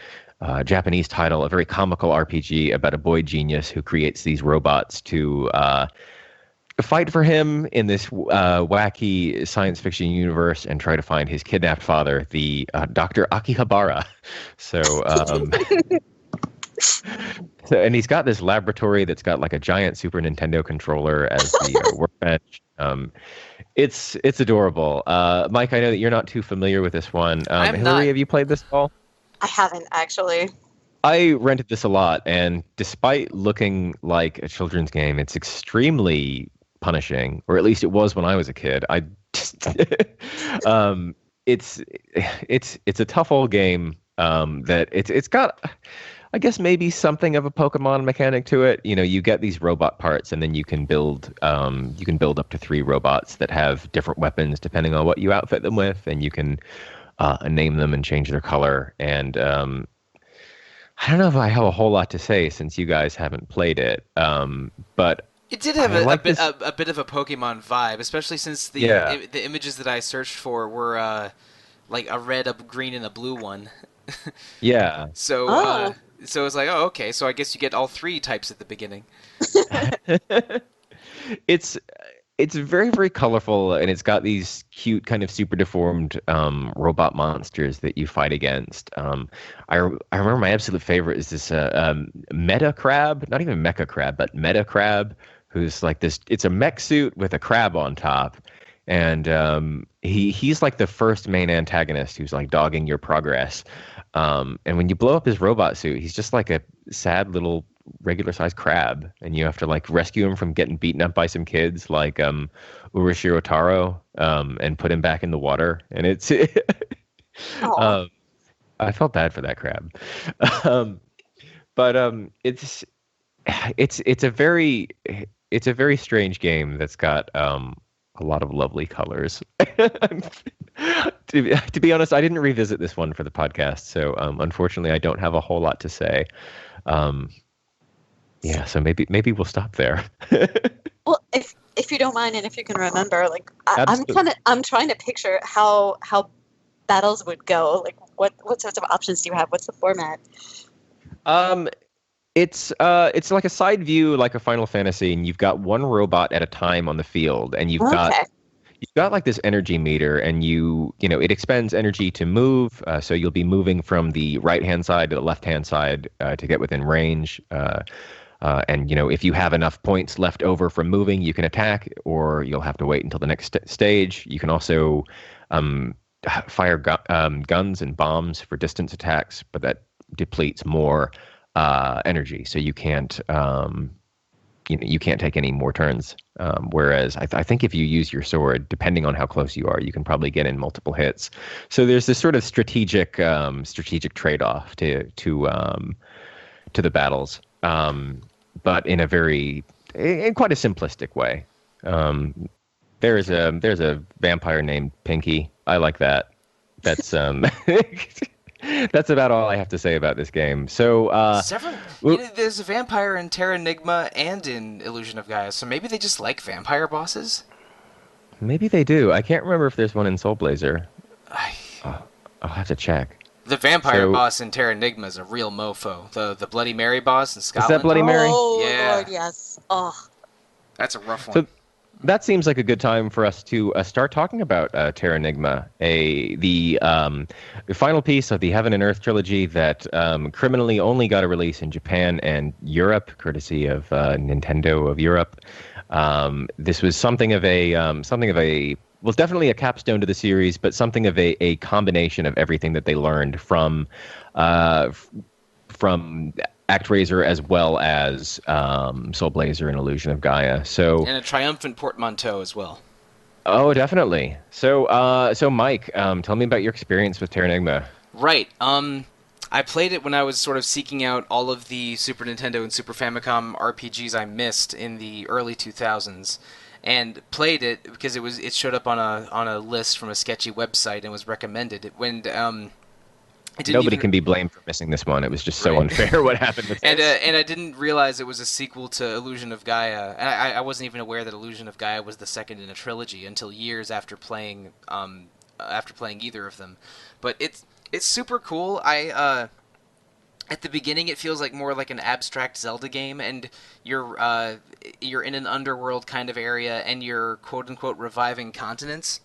Japanese title, a very comical RPG about a boy genius who creates these robots to fight for him in this wacky science fiction universe and try to find his kidnapped father, the Dr. Akihabara. And he's got this laboratory that's got like a giant Super Nintendo controller as the workbench. It's adorable. Mike, I know that you're not too familiar with this one. Hilary, have you played this at all? I haven't, actually. I rented this a lot, and despite looking like a children's game, it's extremely punishing, or at least it was when I was a kid. It's a tough old game that it's got, I guess, maybe something of a Pokemon mechanic to it. You get these robot parts, and then you can build up to 3 robots that have different weapons depending on what you outfit them with, and you can name them and change their color. And I don't know if I have a whole lot to say since you guys haven't played it, but It did have I like this. a bit of a Pokemon vibe, especially since Yeah, the images that I searched for were like a red, a green, and a blue one. yeah. So Oh. so it's like, oh, okay. So I guess you get all three types at the beginning. It's it's very, very colorful, and it's got these cute, kind of super deformed robot monsters that you fight against. I remember my absolute favorite is this meta crab, not even mecha crab, but meta crab, who's like this. It's a mech suit with a crab on top, and he's like the first main antagonist who's like dogging your progress. And when you blow up his robot suit, he's just like a sad little regular sized crab, and you have to like rescue him from getting beaten up by some kids like Urashiro Taro, and put him back in the water. And it's Oh. um, I felt bad for that crab. um, but it's a very strange game that's got a lot of lovely colors. To be honest, I didn't revisit this one for the podcast, so unfortunately, I don't have a whole lot to say. Um, yeah, so maybe we'll stop there. Well, if you don't mind and if you can remember, like Absolutely. I'm trying to picture how battles would go. Like what sorts of options do you have? What's the format? Um, it's like a side view, like a Final Fantasy, and you've got one robot at a time on the field, and Okay. you've got like this energy meter, and you know it expends energy to move. So you'll be moving from the right hand side to the left hand side to get within range. And you know if you have enough points left over from moving, you can attack, or you'll have to wait until the next stage. You can also um, fire guns and bombs for distance attacks, but that depletes more energy, so you can't you can't take any more turns. Whereas I think if you use your sword, depending on how close you are, you can probably get in multiple hits. So there's this sort of strategic trade-off to the battles, but in a in quite a simplistic way. Um, there's a vampire named Pinky. I like that. That's that's about all I have to say about this game. So Several, there's a vampire in Terra Nigma and in Illusion of Gaia, so maybe they just like vampire bosses. maybe they do. I can't remember if there's one in Soul Blazer. I, I'll have to check. the vampire So boss in Terra Nigma is a real mofo. The Bloody Mary boss in is that Scotland. Bloody Mary? Oh Yeah, Lord, yes. Oh. that's a rough one. So that seems like a good time for us to start talking about Terra Nigma, the final piece of the Heaven and Earth trilogy that criminally only got a release in Japan and Europe, courtesy of Nintendo of Europe. This was something of a well, definitely a capstone to the series, but something of a combination of everything that they learned from ActRaiser as well as Soul Blazer and Illusion of Gaia. So, And a triumphant portmanteau as well. oh, definitely. So Mike, tell me about your experience with Terranigma. Right. I played it when I was sort of seeking out all of the Super Nintendo and Super Famicom RPGs I missed in the early 2000s, and played it because it showed up on a list from a sketchy website and was recommended. It didn't Nobody even can be blamed for missing this one. It was just so right. unfair what happened with And this. and I didn't realize it was a sequel to Illusion of Gaia. And I wasn't even aware that Illusion of Gaia was the second in a trilogy until years after playing either of them. But it's super cool. At the beginning it feels like more like an abstract Zelda game, and you're in an underworld kind of area, and you're quote unquote reviving continents.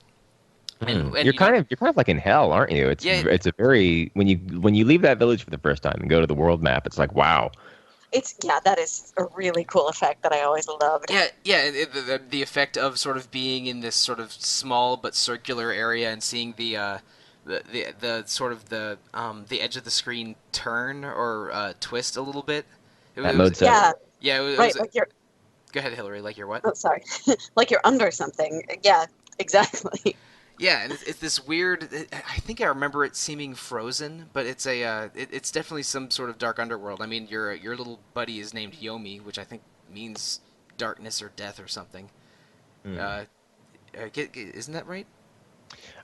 And You're you know, kind of like in hell, aren't you? yeah, It's a very when you leave that village for the first time and go to the world map, it's like wow. That is a really cool effect that I always loved. yeah. The effect of sort of being in this sort of small but circular area and seeing the sort of the edge of the screen turn or twist a little bit. That mode set. Yeah, Yeah, it right. was. Like you're. Go ahead, Hillary. Like you're what? Oh, sorry. Like you're under something. Yeah, exactly. Yeah, and it's this weird. I think I remember it seeming frozen, but it's definitely some sort of dark underworld. I mean, your little buddy is named Yomi, which I think means darkness or death or something. Isn't that right?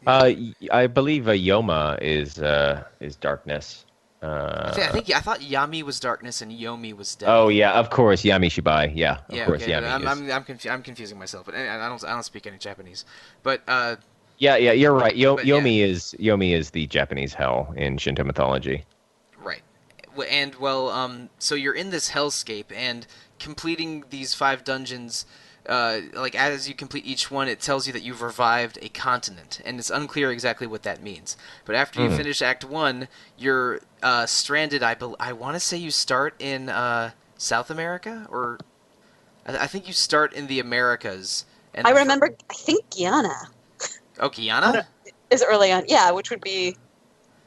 I believe Yoma is darkness. I thought Yami was darkness and Yomi was death. Oh yeah, of course, Yami Shibai. Yeah, of Yeah, course, okay, but Yami is. I'm confusing myself, but I don't speak any Japanese. But Yeah, yeah, you're right. but yeah, Yomi is the Japanese hell in Shinto mythology. right. And well, so you're in this hellscape, and completing these 5 dungeons, like as you complete each one, it tells you that you've revived a continent, and it's unclear exactly what that means. But after you finish Act 1, you're stranded. I want to say you start in South America, or I think you start in the Americas. And I remember, I think Guyana Oh, Guyana? is early on. Yeah, which would be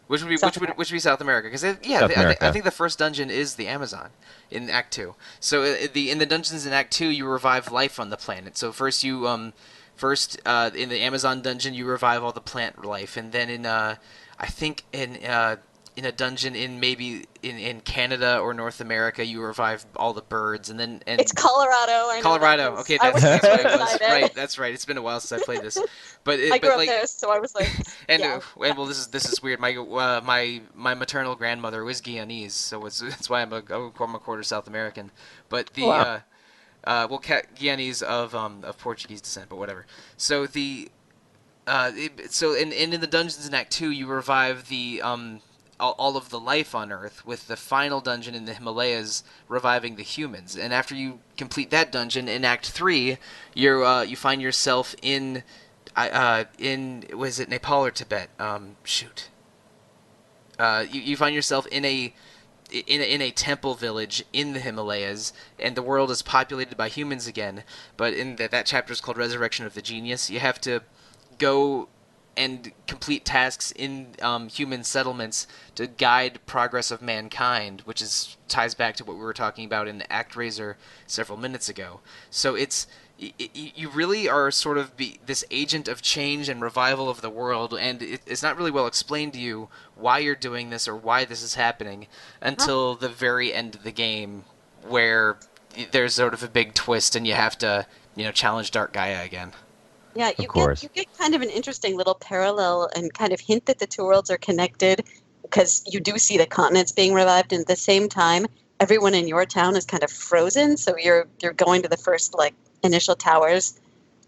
Which would be South which would be South America? Because South America. I think the first dungeon is the Amazon in Act 2. So in the dungeons in Act 2, you revive life on the planet. So first in the Amazon dungeon you revive all the plant life, and then I think in a dungeon in Canada or North America you revive all the birds, and then it's Colorado. I know Colorado. that Okay, I was that's so what it was. excited. Right, that's right. It's been a while since I played this, but I grew up like, there, so I was like, and yeah. and well, this is weird. My maternal grandmother was Guyanese, so that's why I'm a quarter South American. But the Wow. Guyanese of Portuguese descent, but whatever. So in the dungeons in Act 2, you revive the all of the life on Earth, with the final dungeon in the Himalayas reviving the humans. And after you complete that dungeon in Act 3, you find yourself in was it Nepal or Tibet? You find yourself in a temple village in the Himalayas, and the world is populated by humans again. But in that chapter is called Resurrection of the Genius. You have to go and complete tasks in human settlements to guide progress of mankind, which ties back to what we were talking about in ActRaiser several minutes ago. So you really are sort of this agent of change and revival of the world, and it's not really well explained to you why you're doing this or why this is happening until the very end of the game, where there's sort of a big twist and you have to challenge Dark Gaia again. Yeah, Of course. you get kind of an interesting little parallel and kind of hint that the two worlds are connected, because you do see the continents being revived, and at the same time, everyone in your town is kind of frozen. So you're going to the first initial towers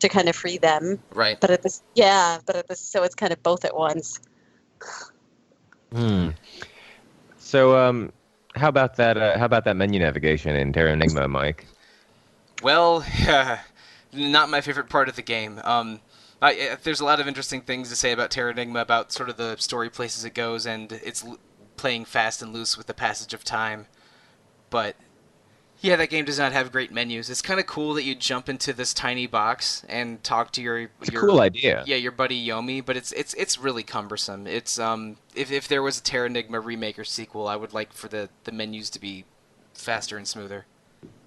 to kind of free them. Right. But so it's kind of both at once. So, how about that? How about that menu navigation in Terra Enigma, Mike? Well, not my favorite part of the game. There's a lot of interesting things to say about Terra Enigma, about sort of the story places it goes, and it's playing fast and loose with the passage of time. But yeah, that game does not have great menus. It's kind of cool that you jump into this tiny box and talk to your Cool idea. Yeah, your buddy Yomi, but it's really cumbersome. It's if there was a Terra Enigma remake or sequel, I would like for the menus to be faster and smoother.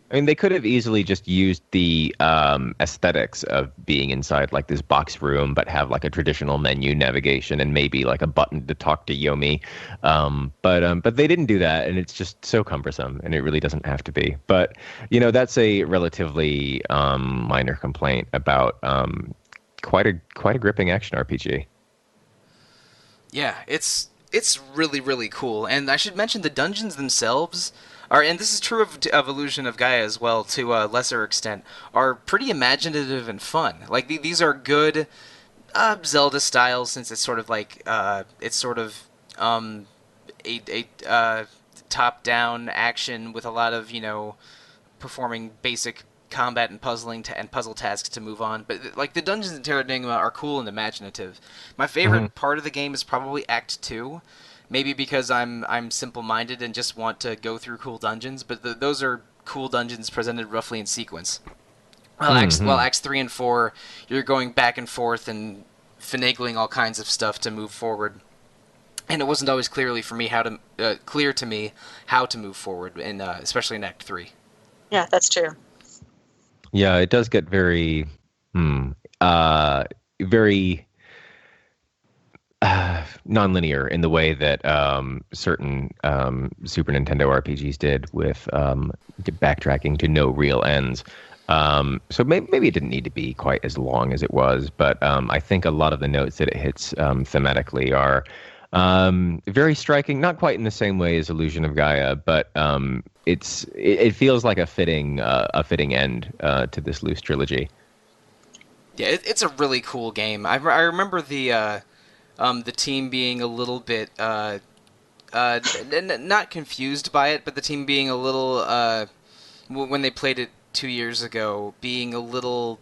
I mean, they could have easily just used the aesthetics of being inside this box room, but have a traditional menu navigation and maybe a button to talk to Yomi. But they didn't do that, and it's just so cumbersome, and it really doesn't have to be. But that's a relatively minor complaint about quite a gripping action RPG. Yeah, it's really, really cool. And I should mention the dungeons themselves are, and this is true of Illusion of Gaia as well, to a lesser extent, are pretty imaginative and fun. These are good Zelda style, since it's sort of a top-down action with a lot of performing basic combat and puzzle tasks to move on. But the dungeons in Terra Enigma are cool and imaginative. My favorite part of the game is probably Act 2. Maybe because I'm simple-minded and just want to go through cool dungeons, but those are cool dungeons presented roughly in sequence. While Acts 3 and 4, you're going back and forth and finagling all kinds of stuff to move forward. And it wasn't always clear to me how to move forward, especially in Act 3. Yeah, that's true. Yeah, it does get very, very non-linear in the way that certain Super Nintendo RPGs did, with backtracking to no real ends. So maybe it didn't need to be quite as long as it was, but I think a lot of the notes that it hits thematically are Very striking, not quite in the same way as Illusion of Gaia, but it feels like a fitting end to this loose trilogy. Yeah, it's a really cool game. I remember the team being a little bit not confused by it, but the team being a little when they played it 2 years ago, being a little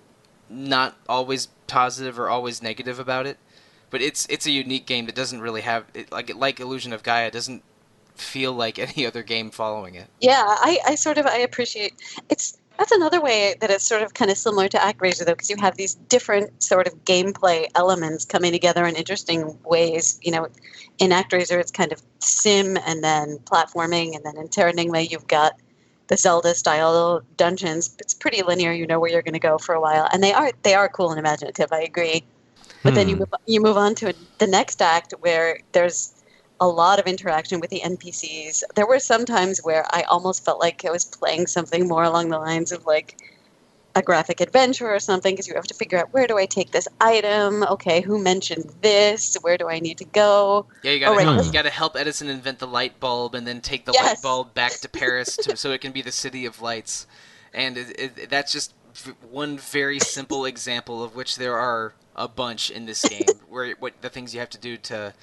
not always positive or always negative about it. But it's a unique game that doesn't really have like Illusion of Gaia doesn't feel like any other game following it. Yeah, I appreciate that's another way that it's sort of kind of similar to ActRaiser though, because you have these different sort of gameplay elements coming together in interesting ways. You know, in ActRaiser it's kind of sim and then platforming, and then in Terra Enigma you've got the Zelda style dungeons. It's pretty linear, you know where you're going to go for a while, and they are cool and imaginative. I agree. But then you move on to the next act where there's a lot of interaction with the NPCs. There were some times where I almost felt like I was playing something more along the lines of like a graphic adventure or something, because you have to figure out, where do I take this item? Okay, who mentioned this? Where do I need to go? Yeah, you gotta help Edison invent the light bulb, and then take the light bulb back to Paris so it can be the city of lights. And that's just one very simple example of which there are a bunch in this game, where what the things you have to do to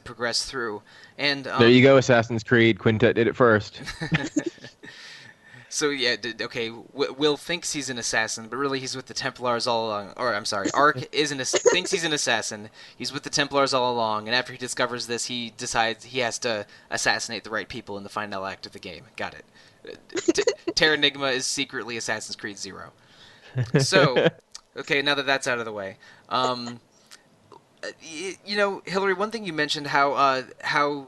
progress through. And there you go, Assassin's Creed. Quintet did it first. So yeah, okay. Will thinks he's an assassin, but really he's with the Templars all along. Or I'm sorry, Ark thinks he's an assassin. He's with the Templars all along, and after he discovers this, he decides he has to assassinate the right people in the final act of the game. Got it. Terra Enigma is secretly Assassin's Creed 0. So, okay, now that that's out of the way, you know, Hilary, one thing you mentioned how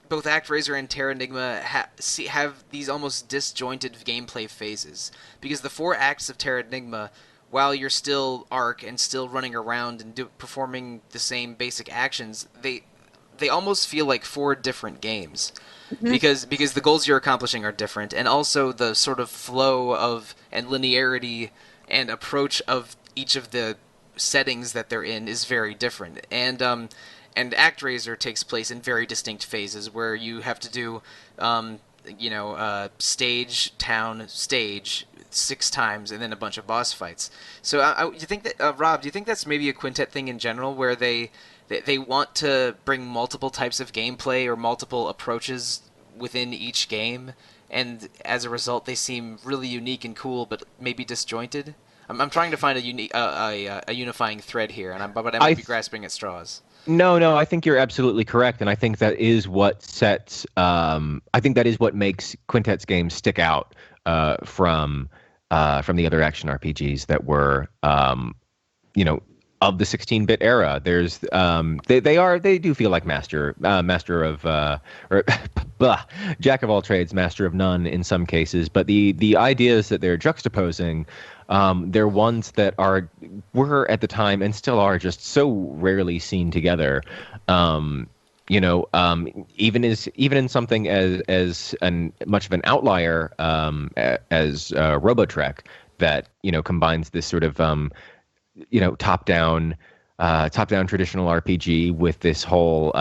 both ActRaiser and Terra Enigma have these almost disjointed gameplay phases, because the 4 acts of Terra Enigma, while you're still Ark and still running around and performing the same basic actions, they almost feel like 4 different games. Because the goals you're accomplishing are different, and also the sort of flow of and linearity and approach of each of the settings that they're in is very different. And ActRaiser takes place in very distinct phases, where you have to do stage, town, stage 6 times, and then a bunch of boss fights. So you think that Rob, do you think that's maybe a Quintet thing in general, where they want to bring multiple types of gameplay or multiple approaches within each game, and as a result they seem really unique and cool, but maybe disjointed? I'm trying to find a unifying thread here, but I might be grasping at straws. No, I think you're absolutely correct, and I think that is what sets. I think that is what makes Quintet's games stick out from the other action RPGs that were, of the 16-bit era. There's they do feel like master of or jack of all trades, master of none in some cases. But the ideas that they're juxtaposing, they're ones that were at the time and still are just so rarely seen together. Even in something as much of an outlier as Robotrek, that combines this sort of top-down traditional RPG with this whole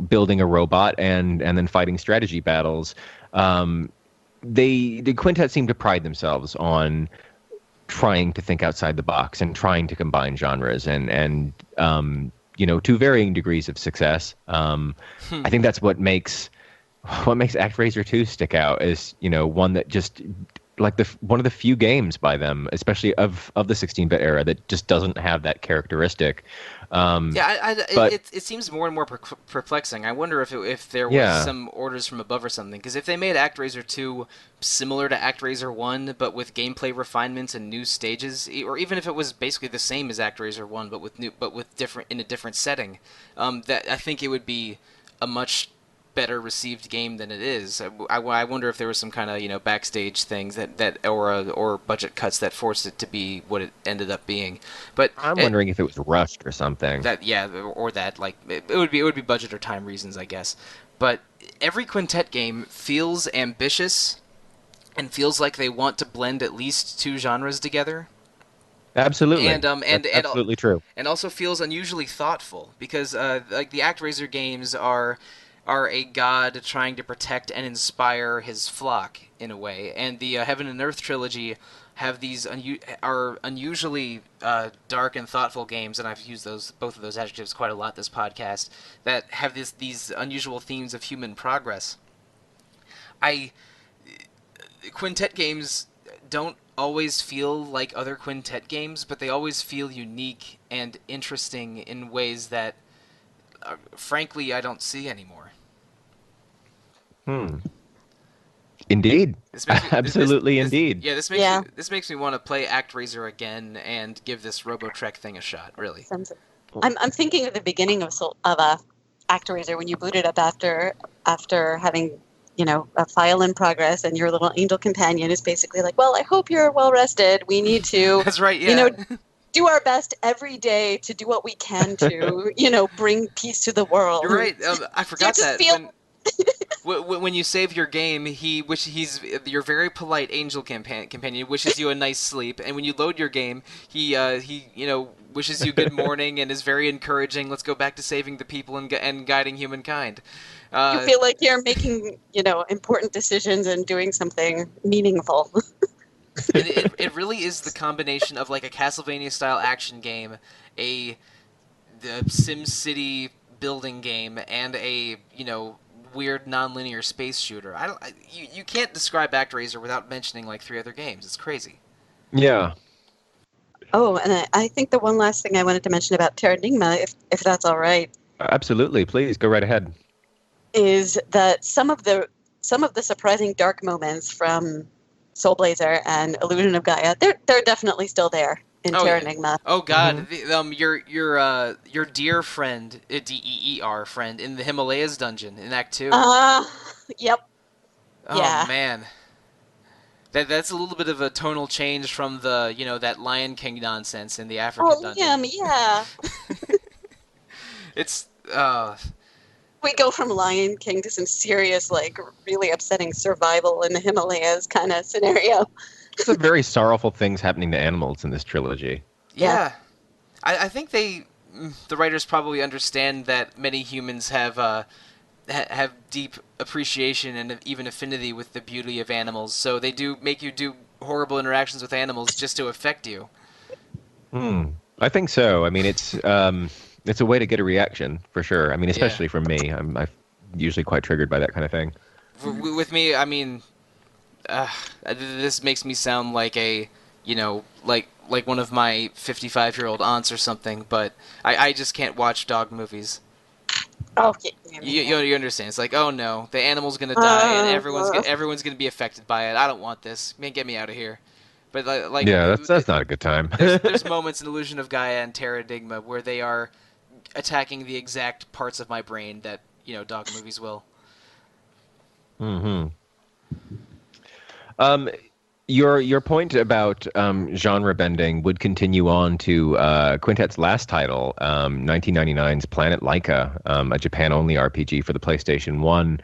building a robot and then fighting strategy battles. The Quintet seem to pride themselves on trying to think outside the box and trying to combine genres and to varying degrees of success. I think that's what makes ActRaiser 2 stick out, is one that just like one of the few games by them, especially of the 16-bit era, that just doesn't have that characteristic. It seems more and more perplexing. I wonder if there was some orders from above or something. Because if they made ActRaiser 2 similar to ActRaiser 1, but with gameplay refinements and new stages, or even if it was basically the same as ActRaiser 1, but different in a different setting, that I think it would be a much better received game than it is. I wonder if there was some kind of backstage things that or budget cuts that forced it to be what it ended up being. But I'm wondering if it was rushed or something. It would be budget or time reasons, I guess. But every Quintet game feels ambitious and feels like they want to blend at least 2 genres together. Absolutely. And That's absolutely true. and also feels unusually thoughtful because like the ActRaiser games are a god trying to protect and inspire his flock in a way, and the Heaven and Earth trilogy have these are unusually dark and thoughtful games, and I've used both of those adjectives quite a lot this podcast, that have these unusual themes of human progress. I Quintet games don't always feel like other Quintet games, but they always feel unique and interesting in ways that, frankly, I don't see anymore. Hmm. Indeed. This makes me, Absolutely, indeed. yeah, Yeah. this makes me want to play ActRaiser again and give this RoboTrek thing a shot. Really. I'm thinking of the beginning of ActRaiser when you boot it up after having a file in progress, and your little angel companion is basically like, well, I hope you're well rested. We need to That's right. Yeah. do our best every day to do what we can to bring peace to the world. You're right. I forgot just that. feel- When you save your game, he's your very polite angel companion wishes you a nice sleep, and when you load your game, he wishes you good morning and is very encouraging. Let's go back to saving the people and guiding humankind. You feel like you're making important decisions and doing something meaningful. It really is the combination of like a Castlevania style action game, the SimCity building game, and a weird non-linear space shooter. You can't describe ActRaiser without mentioning like 3 other games. It's crazy. Yeah. Oh, and I think the one last thing I wanted to mention about Terranigma, if that's all right, Absolutely. Please go right ahead. is that some of the surprising dark moments from Soul Blazer and Illusion of Gaia, they're definitely still there in Terranigma. Yeah. Oh God, your dear friend, DEER friend in the Himalayas dungeon in Act 2. Yep. Oh Yeah. man, that's a little bit of a tonal change from the that Lion King nonsense in the African dungeon. Yeah. It's We go from Lion King to some serious, like, really upsetting survival in the Himalayas kind of scenario. Some very sorrowful things happening to animals in this trilogy. yeah. I think the writers probably understand that many humans have deep appreciation and even affinity with the beauty of animals, so they do make you do horrible interactions with animals just to affect you. I think so. I mean, it's a way to get a reaction for sure. I mean, especially from me. I'm usually quite triggered by that kind of thing. With me, I mean, this makes me sound like a like one of my 55-year-old aunts or something, but I just can't watch dog movies. Oh, You understand? It's like, oh no, the animal's gonna die and everyone's gonna be affected by it. I don't want this. Man, get me out of here. But like, yeah, that's not a good time. there's moments in Illusion of Gaia and Terranigma where they are attacking the exact parts of my brain that dog movies will. Mm-hmm. Your point about genre bending would continue on to Quintet's last title, 1999's Planet Laika, a Japan-only RPG for the PlayStation 1.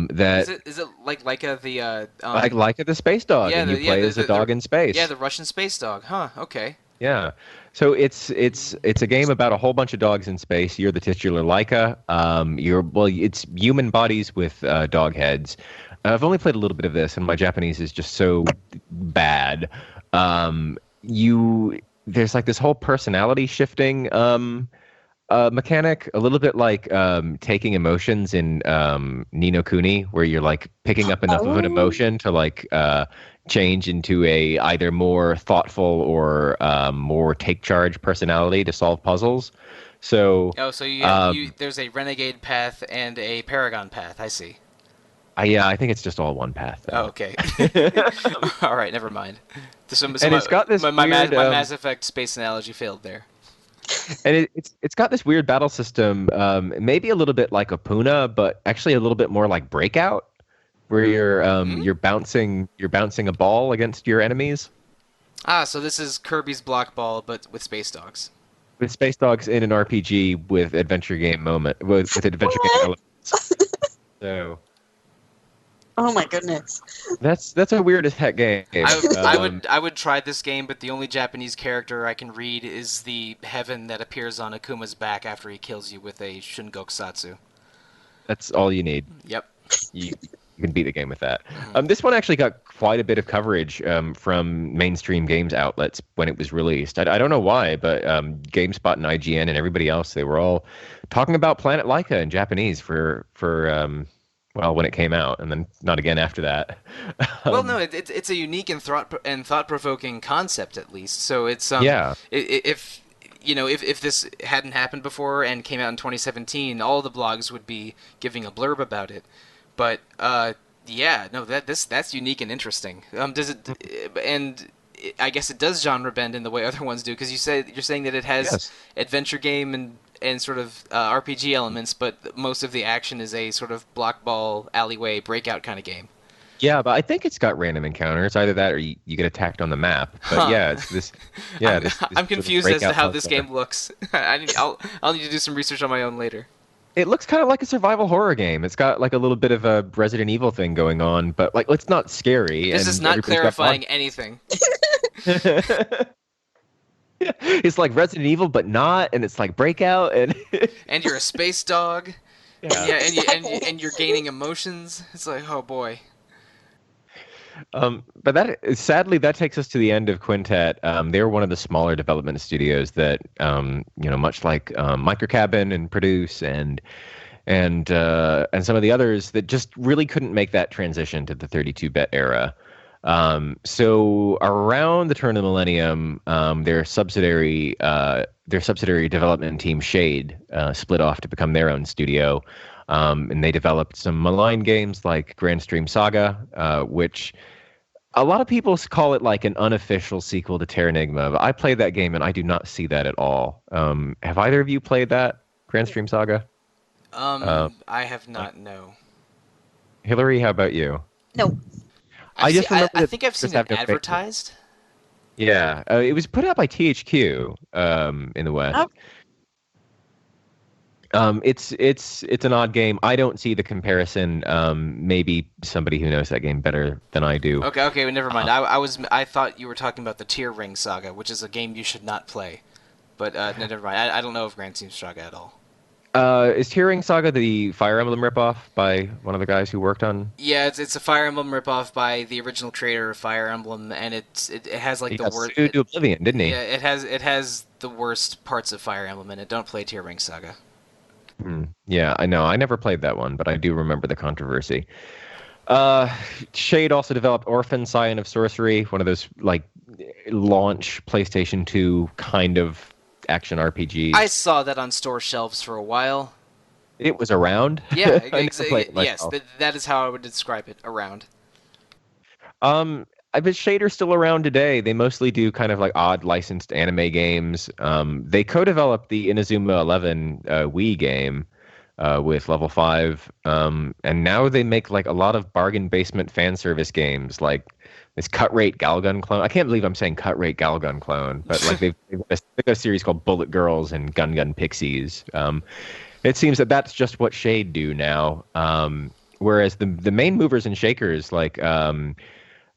Is it like Laika the like Laika the space dog, and you play as a dog in space. Yeah, the Russian space dog. Huh. Okay. Yeah. So it's a game about a whole bunch of dogs in space. You're the titular Laika. It's human bodies with dog heads. I've only played a little bit of this, and my Japanese is just so bad. There's like this whole personality shifting mechanic, a little bit like taking emotions in Ni no Kuni, where you're like picking up enough of an emotion to like change into a either more thoughtful or more take charge personality to solve puzzles. So there's a renegade path and a paragon path. I see. I think it's just all one path. Oh, okay. All right, never mind. It's got this my weird, Mass Effect space analogy failed there. And it's got this weird battle system, maybe a little bit like Opuna, but actually a little bit more like Breakout, where you're bouncing a ball against your enemies. So this is Kirby's Block Ball, but with space dogs. With space dogs in an RPG with adventure game with adventure game elements. So. Oh my goodness. That's a weird as heck game. I would try this game, but the only Japanese character I can read is the heaven that appears on Akuma's back after he kills you with a Shungokusatsu. That's all you need. Yep. You can beat the game with that. This one actually got quite a bit of coverage from mainstream games outlets when it was released. I don't know why, but GameSpot and IGN and everybody else, they were all talking about Planet Laika in Japanese for well, when it came out, and then not again after that. Well, no, it's a unique and thought-provoking concept, at least. So it's Yeah. If if this hadn't happened before and came out in 2017, all the blogs would be giving a blurb about it. But yeah, no, that's unique and interesting. Does it? And I guess it does genre bend in the way other ones do, because you're saying that it has adventure game and sort of RPG elements, but most of the action is a sort of block ball alleyway breakout kind of game. Yeah, but I think it's got random encounters. Either that or you get attacked on the map. But yeah, it's this. Yeah, I'm confused as to how this game looks. I'll need to do some research on my own later. It looks kind of like a survival horror game. It's got like a little bit of a Resident Evil thing going on, but like it's not scary. This is not clarifying anything. It's like Resident Evil, but not, and it's like Breakout, and and you're a space dog. Yeah, and you're gaining emotions. It's like, oh boy. But sadly that takes us to the end of Quintet. They're one of the smaller development studios that much like Microcabin and Produce and some of the others that just really couldn't make that transition to the 32-bit era. So around the turn of the millennium, their subsidiary development team Shade split off to become their own studio. And they developed some malign games like Grand Stream Saga, which a lot of people call it like an unofficial sequel to Terranigma. But I played that game and I do not see that at all. Have either of you played that, Grand Stream Saga? I have not, no. Hilary, how about you? No. I think I've seen it advertised. Yeah, it was put out by THQ in the West. Oh. It's an odd game. I don't see the comparison. Maybe somebody who knows that game better than I do. Okay, well, never mind. I thought you were talking about the Tear Ring Saga, which is a game you should not play. But no, never mind. I don't know of Grand Stream Saga at all. Is Tear Ring Saga the Fire Emblem ripoff by one of the guys who worked on? Yeah, it's a Fire Emblem ripoff by the original creator of Fire Emblem, and it has like the worst. He got sued to oblivion, didn't he? Yeah, it has the worst parts of Fire Emblem in it. Don't play Tear Ring Saga. Yeah, I know. I never played that one, but I do remember the controversy. Shade also developed Orphan Scion of Sorcery, one of those like launch PlayStation 2 kind of action RPGs. I saw that on store shelves for a while. It was around. Yeah, exactly. Yes, that is how I would describe it. Around. I bet Shader's still around today. They mostly do kind of like odd licensed anime games. They co-developed the Inazuma 11 Wii game with Level 5, and now they make like a lot of bargain basement fan service games, like this Cut Rate Galgun clone. I can't believe I'm saying Cut Rate Galgun clone, but like they've got a series called Bullet Girls and Gun Pixies. It seems that that's just what Shade do now. Whereas the main movers and shakers like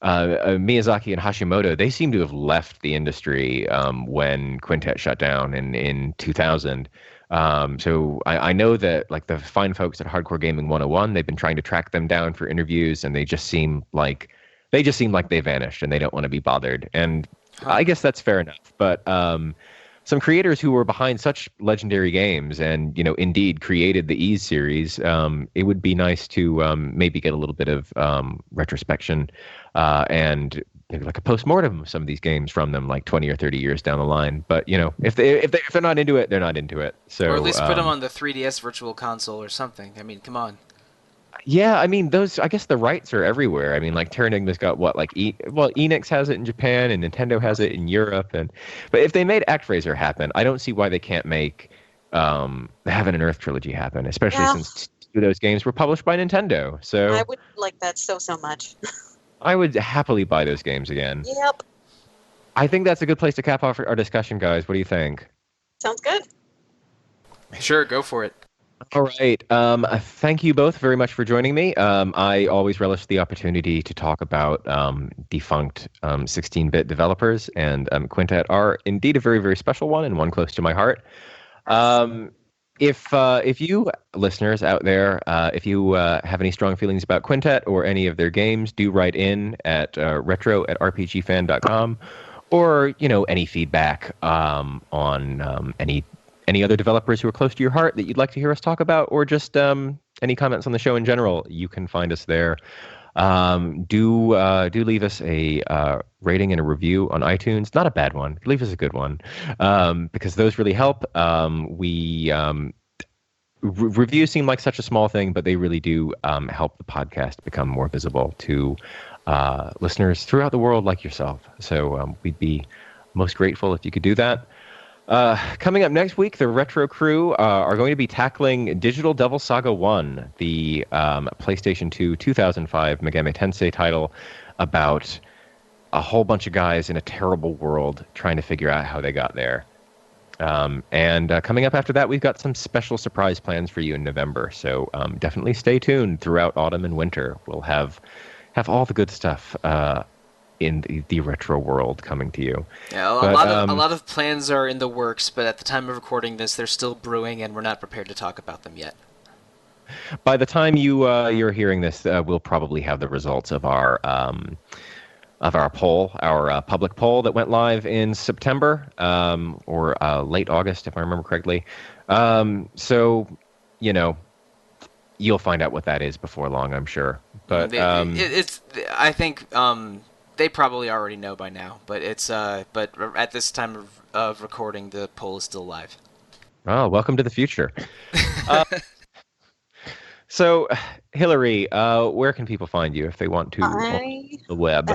Miyazaki and Hashimoto, they seem to have left the industry when Quintet shut down in 2000. So I know that like the fine folks at Hardcore Gaming 101, they've been trying to track them down for interviews, and they just seem like they vanished and they don't want to be bothered. And I guess that's fair enough. But some creators who were behind such legendary games and, indeed created the Ease series, it would be nice to maybe get a little bit of retrospection and maybe like a post-mortem of some of these games from them, like 20 or 30 years down the line. But, if they're not into it, they're not into it. So, or at least put them on the 3DS Virtual Console or something. I mean, come on. Yeah, I mean, I guess the rights are everywhere. I mean, like Terranigma's got what, like, Enix has it in Japan and Nintendo has it in Europe. But if they made ActRaiser happen, I don't see why they can't make the Heaven and Earth trilogy happen, especially since two of those games were published by Nintendo. So I would like that so much. I would happily buy those games again. Yep. I think that's a good place to cap off our discussion, guys. What do you think? Sounds good. Sure, go for it. All right. Thank you both very much for joining me. I always relish the opportunity to talk about defunct 16-bit developers, and Quintet are indeed a very, very special one and one close to my heart. Um, if you listeners out there, if you have any strong feelings about Quintet or any of their games, do write in at retro@rpgfan.com, or any feedback on any other developers who are close to your heart that you'd like to hear us talk about, or just any comments on the show in general. You can find us there. Do leave us a rating and a review on iTunes. Not a bad one. Leave us a good one, because those really help. Reviews seem like such a small thing, but they really do help the podcast become more visible to listeners throughout the world like yourself. So we'd be most grateful if you could do that. Coming up next week, the Retro Crew are going to be tackling Digital Devil Saga 1, the PlayStation 2 2005 Megami Tensei title about a whole bunch of guys in a terrible world trying to figure out how they got there. And coming up after that, we've got some special surprise plans for you in November. So definitely stay tuned throughout autumn and winter. We'll have all the good stuff in the retro world coming to you. Yeah, a lot of plans are in the works, but at the time of recording this, they're still brewing, and we're not prepared to talk about them yet. By the time you're hearing this, we'll probably have the results of our poll, our public poll that went live in September or late August, if I remember correctly. So, you'll find out what that is before long, I'm sure. But I think they probably already know by now. But but at this time of recording, the poll is still live. Oh, welcome to the future. So, Hilary, where can people find you if they want to on the web?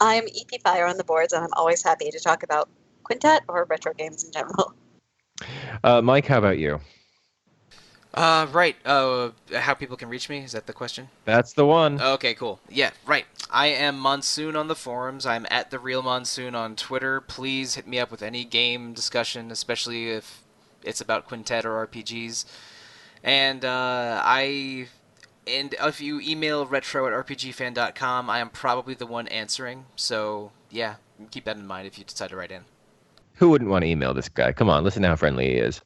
I'm EP Fire on the boards, and I'm always happy to talk about Quintet or retro games in general. Mike, how about you? Right. How people can reach me? Is that the question? That's the one. Okay, cool. Yeah, right. I am Monsoon on the forums. I'm at The Real Monsoon on Twitter. Please hit me up with any game discussion, especially if it's about Quintet or RPGs. And if you email retro@rpgfan.com, I am probably the one answering. So, yeah, keep that in mind if you decide to write in. Who wouldn't want to email this guy? Come on, listen to how friendly he is.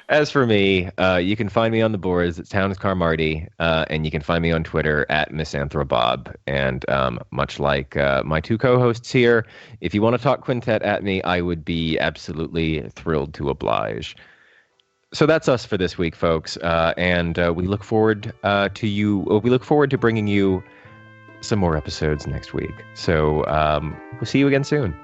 As for me, you can find me on the boards at TownsCarMarty, and you can find me on Twitter at MissAnthroBob. And much like my two co-hosts here, if you want to talk Quintet at me, I would be absolutely thrilled to oblige. So that's us for this week, folks, and we look forward We look forward to bringing you some more episodes next week. So we'll see you again soon.